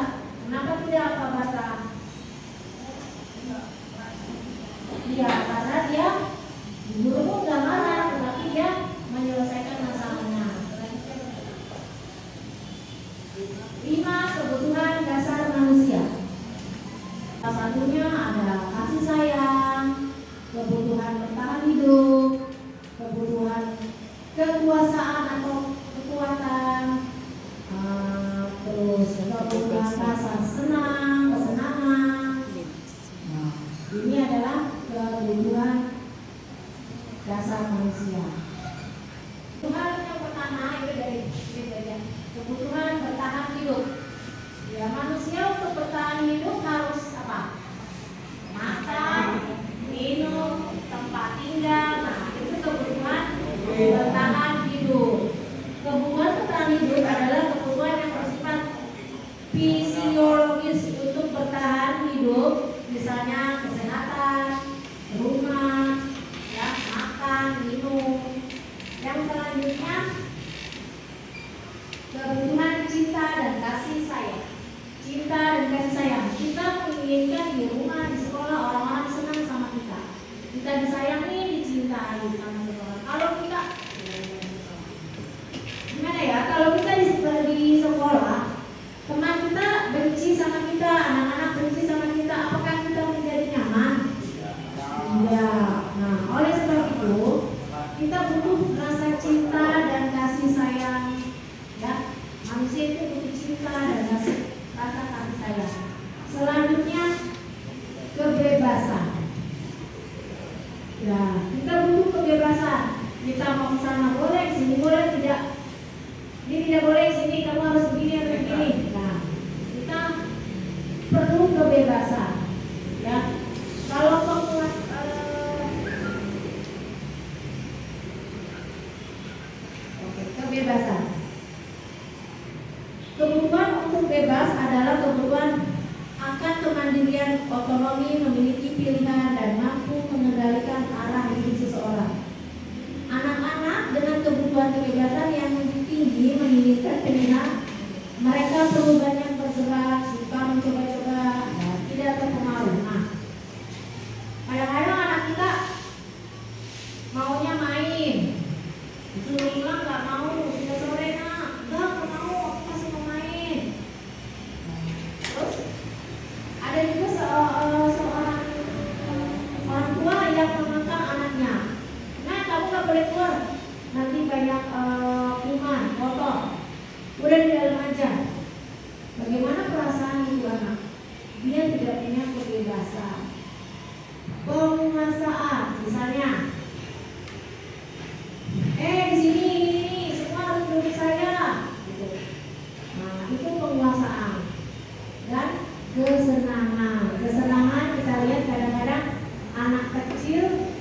Kenapa tidak, Pak Bata? Iya, karena dia guru pun nggak marah, tetapi dia menyelesaikan masalahnya. 5 kebutuhan dasar manusia. Salah satunya ada kasih sayang, kebutuhan bertahan hidup, kebutuhan kekuasaan atau kekuatan, terus kebutuhan rasa senang, kesenangan. Nah, ini adalah kebutuhan dasar manusia. Kebutuhan yang pertama itu dari kebutuhan bertahan hidup. Ya, manusia untuk bertahan hidup harus apa? Makan, minum, tempat tinggal. Nah, itu kebutuhan bertahan hidup. Kebutuhan bertahan hidup adalah kebutuhan yang bersifat fisiologis untuk bertahan hidup, misalnya kesehatan, rumah, ya, makan, minum. Yang selanjutnya kebutuhan cinta dan kasih sayang. Cinta dan kasih sayang. Kita menginginkan di rumah, di sekolah orang-orang senang sama kita. Kita disayangi, dicintai sama sekolah. Kalau kita gimana ya? Kalau kita di sekolah, teman kita benci sama kita, anak-anak benci sama kita, apakah kita menjadi nyaman? Tidak. Nah, oleh sebab itu kita butuh rasa cinta dan kasih sayang. Ya, manusia itu butuh cinta dan rasa kasih sayang. Selanjutnya kebebasan. Ya, kita butuh kebebasan. Kita mau ke sana boleh, sini boleh, tidak. Ini tidak boleh, sini kamu harus begini atau begini. Nah, kita perlu kebebasan. Ya, kalau kebebasan. Kebutuhan untuk bebas adalah kebutuhan akan kemandirian, otonomi, memiliki pilihan dan mampu mengendalikan arah hidup seseorang. Anak-anak dengan kebutuhan kebebasan yang tinggi menginginkan pilihan. Mereka perlu banyak bergerak, suka mencoba-coba, dan tidak terpengaruh. Nah, kadang-kadang anak kita maunya main, disuruh pulang nggak mau, sudah sore nak, enggak mau, aku masih mau main. Terus ada juga seorang orang tua yang mengangkat anaknya, nah kamu nggak boleh keluar, nanti banyak kuman, kotor, udah di dalam aja. Bagaimana perasaan itu anak? Dia tidak punya kebebasan. Penguasaan, misalnya, di sini ini semua harus duduk saya. Gitu. Nah, itu penguasaan dan kesenangan. Kesenangan kita lihat kadang-kadang anak kecil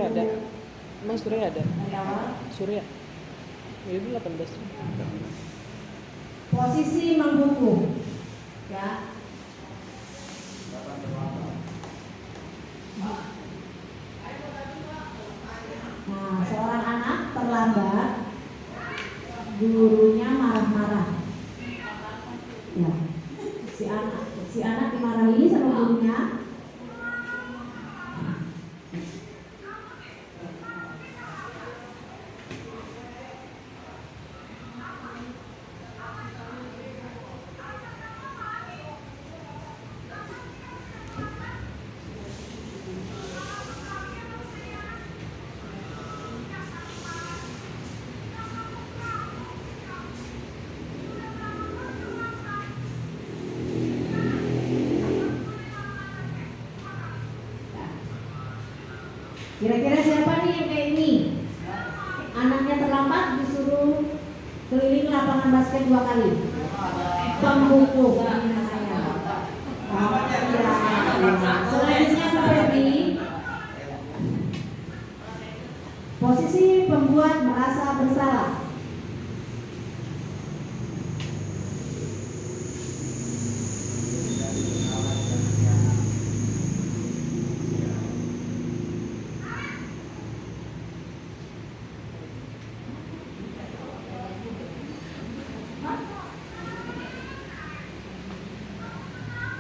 Surya ada. Emang Surya ada? Ada. Surya. Ini 18. Posisi menghukum. Ya. Nah, seorang anak terlambat, gurunya marah-marah. Ya. Si anak dimarahi sama gurunya. Kira-kira siapa nih yang kayak ini? Anaknya terlambat disuruh keliling lapangan basket 2 kali. Pembuku. Selanjutnya seperti posisi pembuat merasa bersalah.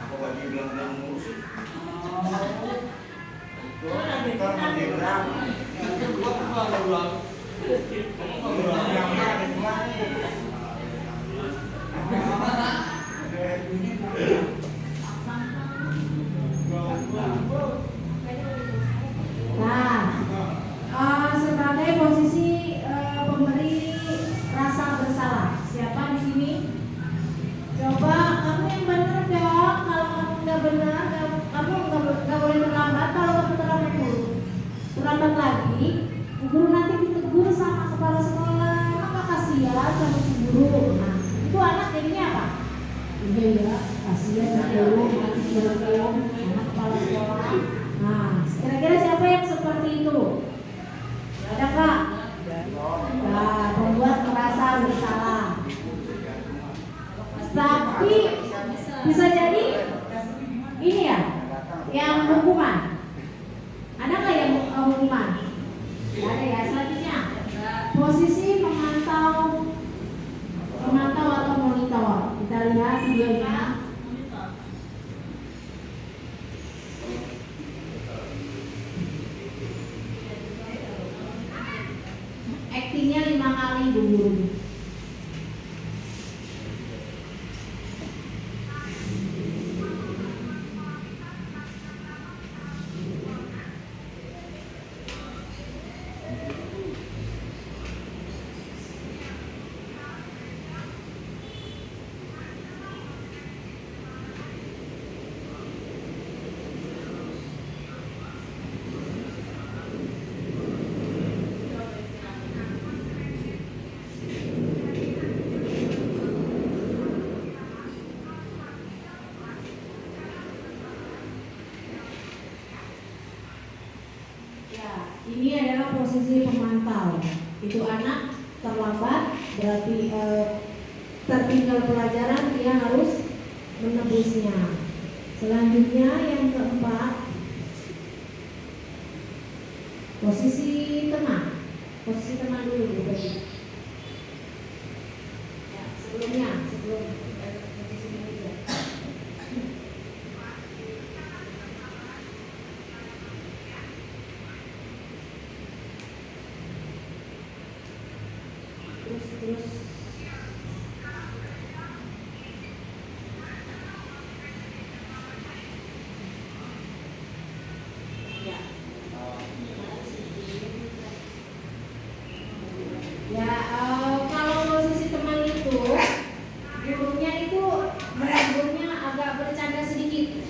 Aku lagi bilang mulu sih. Nah, sebagai posisi pemberi rasa bersalah, siapa di sini? Coba kamu yang benar dong. Kalau kamu nggak benar, kamu nggak boleh terlambat. Kalau kamu terlambat lagi, guru nanti ditegur sama kepala sekolah. Maka kasihan sama si guru. Nah, itu anak jadinya apa? Iya, kasihan sama guru, nanti dihukum anak kepala sekolah. Nah, kira-kira siapa yang seperti itu? Ada Kak? Nah, pembuat merasa bersalah. Tapi bisa jadi ini ya, yang hukuman. Ada nggak yang hukuman? Tidak ada ya. Selanjutnya posisi memantau atau monitor. Kita lihat videonya. Aktingnya 5 kali dulu. Ini adalah posisi pemantau. Itu anak terlambat, berarti tertinggal pelajaran, dia harus menebusnya. Selanjutnya yang keempat, posisi teman. Posisi teman dulu, ya, sebelum posisi ketiga. Terus ya, kalau posisi teman itu gurunya itu menegurnya agak bercanda sedikit.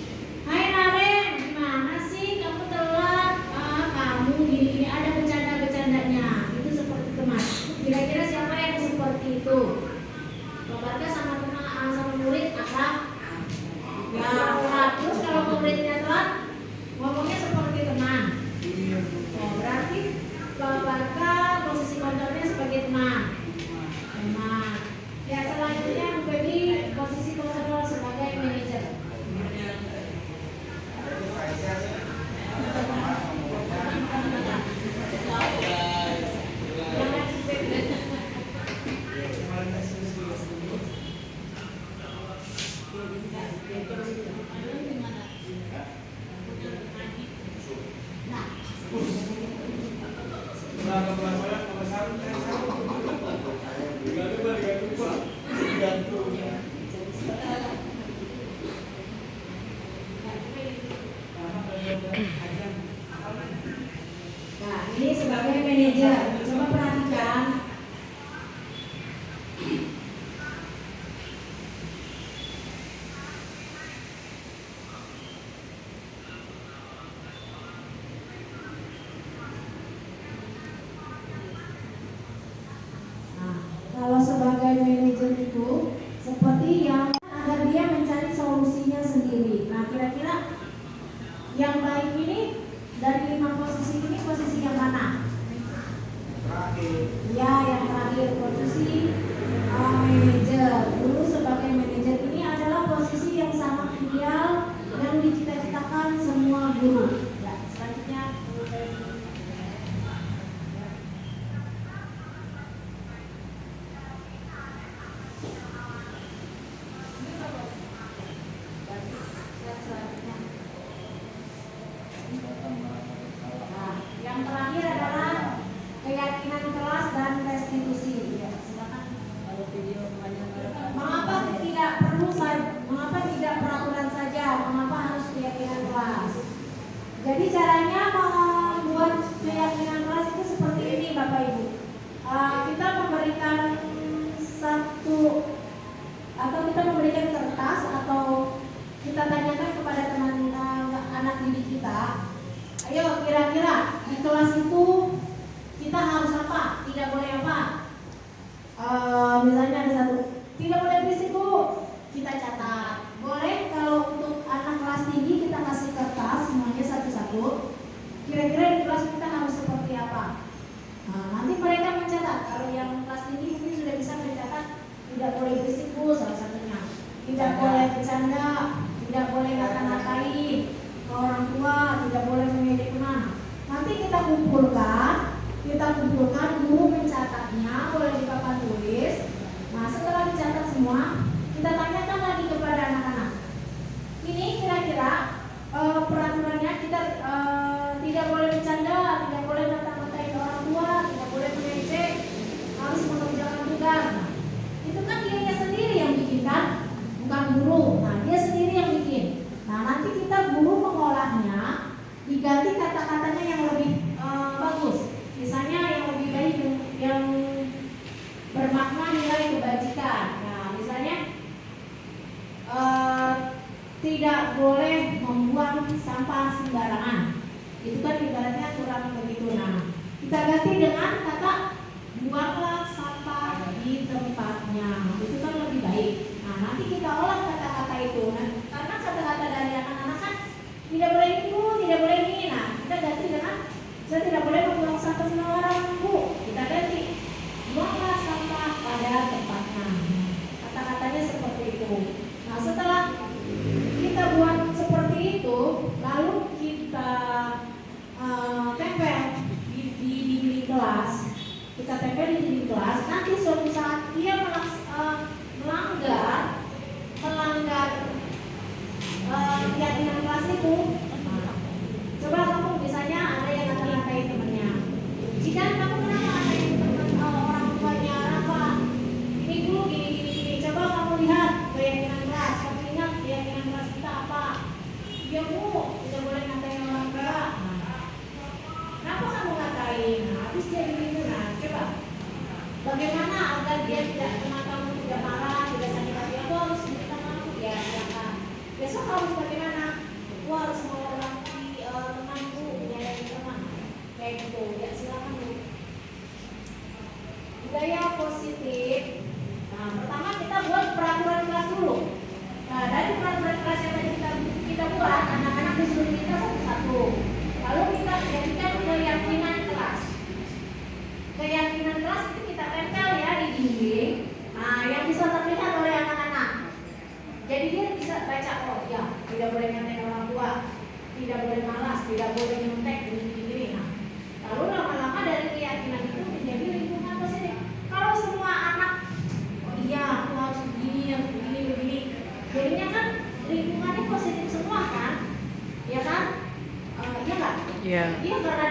Hai Naren, gimana sih kamu telat? Kamu gini-gini, ada bercanda-bercandanya. Itu seperti teman. Kira-kira siapa yang seperti itu? Kabarnya sama teman, sama murid ada? Ya, telat. Terus kalau muridnya telat, ngomongnya seperti teman. Oh, berarti Nah, ini sebagai manajer, coba perhatikan. Nah, kalau sebagai manajer itu seperti yang agar dia mencari solusinya sendiri. Nah, kira-kira yang baik ini dari 5 posisi ini posisi yang mana? Ya, yang terakhir posisi manajer. Dulu sebagai manajer ini adalah posisi yang sangat ideal yang dicita-citakan semua guru. Ya, selanjutnya. Nah, yang terakhir adalah keyakinan kelas dan restitusi. Ya, silakan. Mengapa tidak peraturan saja? Mengapa harus keyakinan kelas? Jadi caranya membuat keyakinan kelas itu seperti ini, Bapak Ibu. Kita memberikan kita memberikan kertas atau kita tanyakan kepada teman anak didik kita. Ayo, kira-kira di kelas itu kita harus apa? Tidak boleh apa? Misalnya ada satu, tidak boleh berisik Bu. Kita catat. Boleh kalau untuk anak kelas tinggi kita kasih kertas semuanya satu-satu. Kira-kira di kelas kita harus seperti apa? Nah, nanti mereka mencatat. Kalau yang kelas tinggi mungkin sudah bisa mencatat tidak boleh berisik Bu, salah satunya. Tidak boleh bercanda, tidak boleh ngata-ngatain ke orang tua, tidak boleh mengejek kemana. Nanti kita kumpulkan, guru mencatatnya, boleh di papan tulis. Nah, setelah dicatat semua, kita tanyakan lagi kepada anak-anak. Ini kira-kira peraturannya kita tidak boleh bercanda, tidak boleh ngata-ngatain orang tua, tidak boleh mengejek, harus mengerjakan tugas. Nah, itu kan dianya sendiri yang bikin kan, bukan guru. Nah, dia sendiri yang bikin. Nah, nanti kita guru mengolahnya, diganti kata-katanya yang lebih bagus. Misalnya yang lebih baik, yang bermakna nilai kebajikan. Nah, misalnya tidak boleh membuang sampah sembarangan. Itu kan ibaratnya kurang begitu. Nah, kita ganti dengan kata buanglah sampah di tempatnya. Itu kan lebih baik. Nah, nanti kita olah kata-kata itu. Nah, karena kata-kata dari anak-anak kan tidak boleh ini Bu, tidak boleh ini. Nah, kita ganti dengan saya tidak boleh membuang sampah sembarangan Bu. Kita ganti buanglah sampah pada tempatnya. Kata-katanya seperti itu. Nah, setelah kita buat seperti itu, lalu kita tempel di dinding kelas. Kita tempel di dinding kelas. Nanti suatu saat dia melanggar keyakinan kelas itu. Coba kamu misalnya ada yang ngata-ngatain temannya. Jika kamu kenapa ngatain teman orang tuanya Rafa? Ini dulu gini. Coba kamu lihat keyakinan kelas. Kamu ingat keyakinan kelas kita apa? Ya Bu, tidak boleh ngatain orang tua. Kenapa kamu ngatain? Nah, habis dia begitu. Nah, coba bagaimana agar dia tidak kamu tidak marah, tidak sakit hati? Aku harus minta maaf. Ya, silakan. Besok harus bagaimana? Aku harus menghormati temanku, menyayangi teman. Kayak gitu. Ya, silakan Bu. Budaya positif. Nah, pertama kita buat peraturan kelas dulu. Nah, dari peraturan kelas yang tadi kita buat, anak-anak disuruh kita satu-satu. Lalu kita jadikan keyakinan kelas. Keyakinan kelas itu kita tempel ya di dinding. Nah, yang bisa terlihat oleh anak-anak. Jadi dia bisa baca, oh ya, tidak boleh ngatain orang tua, tidak boleh malas, tidak boleh nyontek, gini-gini. Nah, lalu lama-lama dari keyakinan itu menjadi lingkungan positif. Kalau semua anak, oh iya, aku harus begini, jadinya kan lingkungannya positif semua kan, ya kan? Iya nggak? Iya. Iya, karena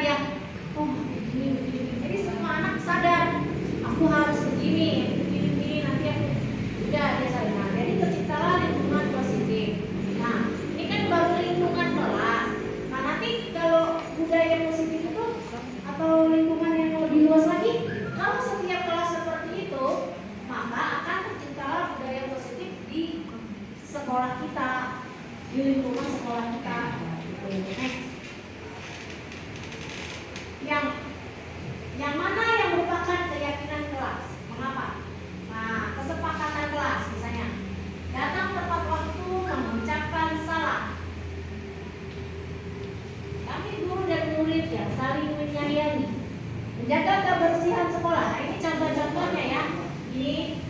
sekolah. Nah, ini contoh-contohnya ya. Ini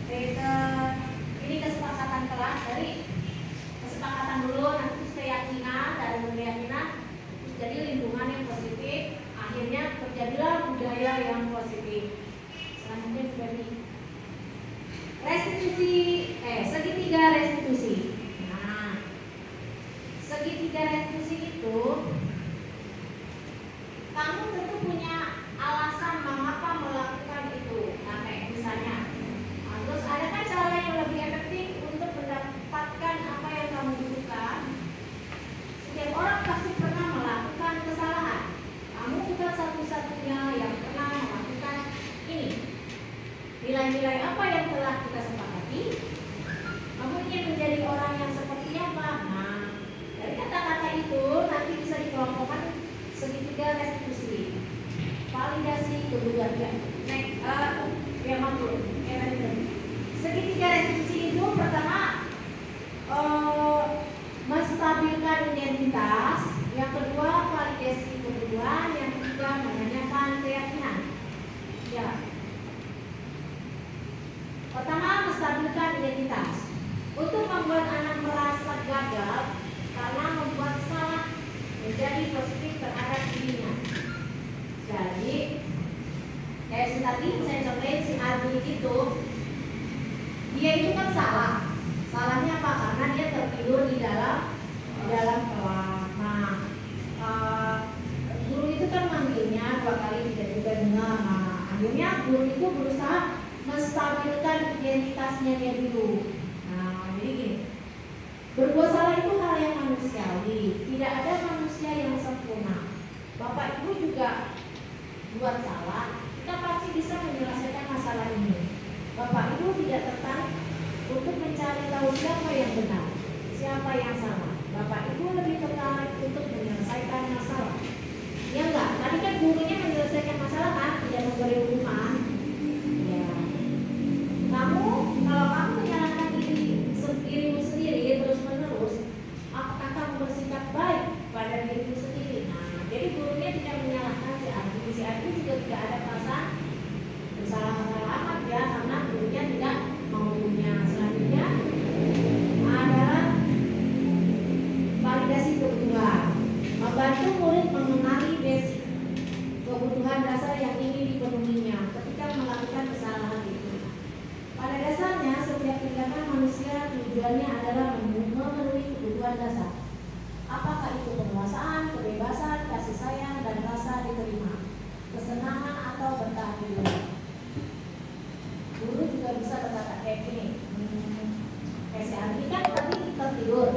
kesepakatan kelas dari kesepakatan dulu, nanti terus keyakinan, dari keyakinan terus jadi lingkungan yang positif, akhirnya terjadilah budaya yang positif. Selanjutnya dari segitiga restitusi. Nah, segitiga restitusi itu kamu tentu punya alasan mengapa melakukan itu. Nah, kayak misalnya, terus ada kan cara yang lebih efektif untuk mendapatkan apa yang kamu butuhkan. Setiap orang pasti pernah melakukan kesalahan. Kamu bukan satu-satunya yang pernah melakukan ini. Nilai-nilai apa yang telah kita sepakati? Kamu ingin menjadi orang yang seperti apa? Nah, dari kata-kata itu nanti bisa dikelompokkan segitiga restitusi. Validasi kebutuhan yang makhluk. Segitiga restitusi itu pertama menstabilkan identitas, yang kedua validasi kebutuhan, yang ketiga menanyakan keyakinan. Ya. Pertama, menstabilkan identitas. Untuk membuat anak merasa gagal karena membuat salah menjadi positif terhadap dirinya. Jadi, kayak tadi saya contohin si Ardi itu, dia itu kan salah. Salahnya apa? Karena dia tertidur di dalam kelas. Nah, guru itu kan manggilnya 2 kali tidak juga dengar. Nah, akhirnya guru itu berusaha menstabilkan identitasnya dia dulu. Nah, jadi gini, berbuat salah itu hal yang manusiawi. Tidak ada manusia yang sempurna. Bapak Ibu juga buat salah, kita pasti bisa menyelesaikan masalah ini. Bapak Ibu tidak tertarik untuk mencari tahu siapa yang benar, siapa yang salah. Bapak Ibu lebih tertarik untuk menyelesaikan masalah. Ya enggak? Tadi kan gurunya menyelesaikan masalah kan, tidak memberi hukuman. Ya. Kalau kamu menyalahkan dirimu sendiri terus-menerus, apakah kamu bersikap baik pada dirimu sendiri? Nah, jadi gurunya tidak menyalahkan si Adi. Si Adi juga tidak ada perasaan bersalah-salah amat ya, karena gurunya tidak menghukumnya. Selanjutnya adalah validasi kebutuhan, membantu murid mengenali basic kebutuhan dasar yang ingin dipenuhinya ketika melakukan kesalahan itu. Pada dasarnya, setiap tindakan manusia tujuannya adalah memenuhi kebutuhan dasar. Apakah itu penguasaan, kebebasan, kasih sayang, dan rasa diterima, kesenangan atau bertahan hidup. Guru juga bisa berkata kayak gini, kayak si Andi kan tadi tertidur.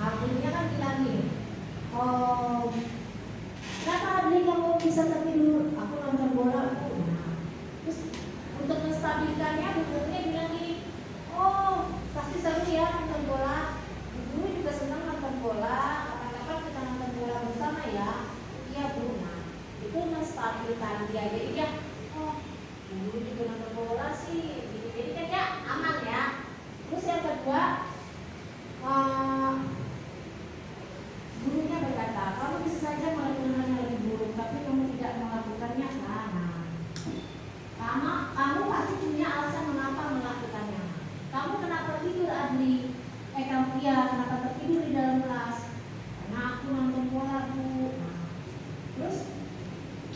Gurunya kan bilang gini, kenapa Adli kamu bisa tertidur? Aku nonton bola. Terus untuk menstabilkannya, gurunya bilang gini, pasti seru ya nonton bola. Guru juga senang nonton bola. Kapan-kapan kita nonton bola bersama ya. Iya Bu. Nah, itu menstabilkan dia. Jadi dia, guru juga nonton bola sih. Jadi kan ya aman ya. Terus yang kedua, gurunya berkata, kamu bisa saja melakukan hal yang lebih buruk, tapi kamu tidak melakukannya. Kamu pasti punya alasan mengapa melakukannya. Kamu kenapa tidur Adli? Kenapa tertidur di dalam kelas? Karena aku nonton bola Bu. Terus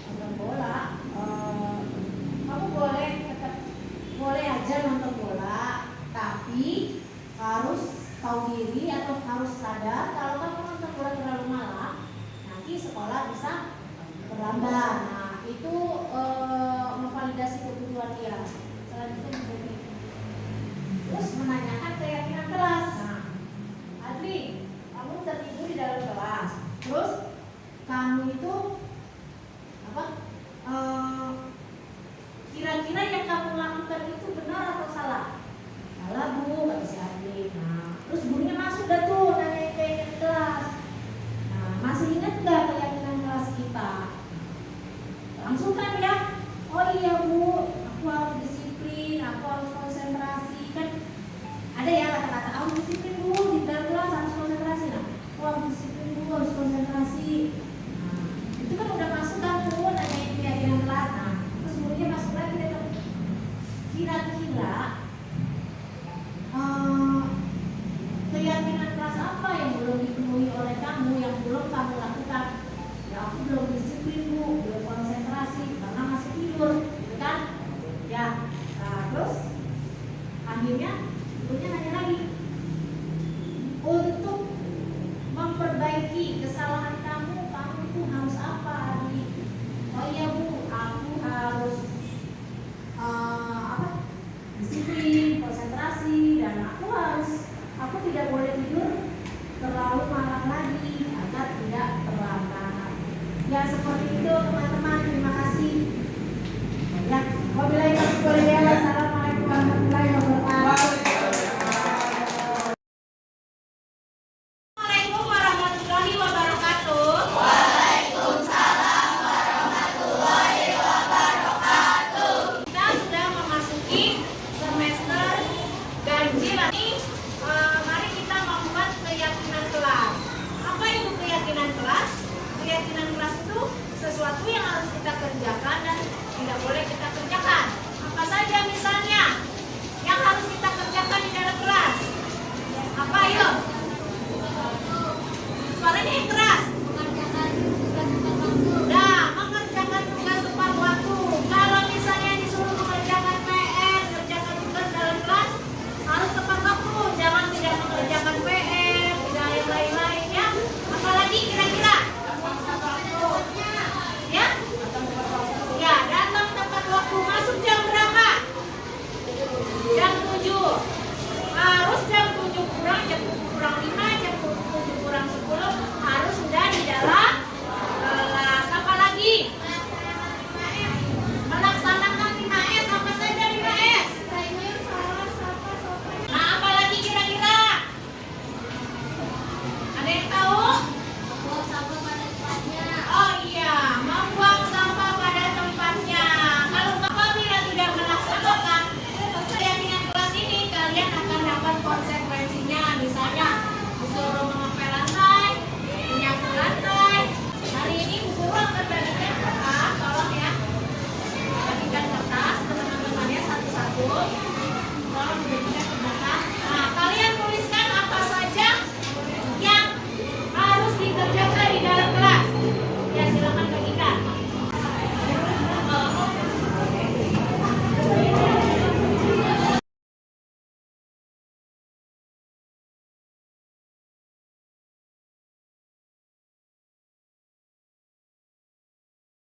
nonton bola, kamu boleh aja nonton bola, tapi harus tahu diri atau harus sadar kalau kamu nonton bola terlalu malam, nanti sekolah bisa terlambat. Nah, itu memvalidasi kebutuhan dia. Selanjutnya terus menanyakan keyakinan kelas. Nah, Adli, kamu tertidur di dalam kelas. Terus kamu itu kira-kira yang kamu lakukan itu benar atau salah? Salah Bu, kata si Adli. Nah, terus gurunya masuk dah tuh nanya keyakinan kelas. Nah, masih ingat nggak keyakinan kelas kita? Langsung kan ya, oh iya Bu, aku harus disiplin, aku harus konsentrasi. Kan ada ya kata-kata, harus disiplin Bu, di dalam kelas harus konsentrasi. Nah, harus disiplin Bu, harus konsentrasi. Nah, itu kan udah masuk kan Bu, nanya keyakinan kelas. Nah, terus gurunya masuk lagi, dia tidur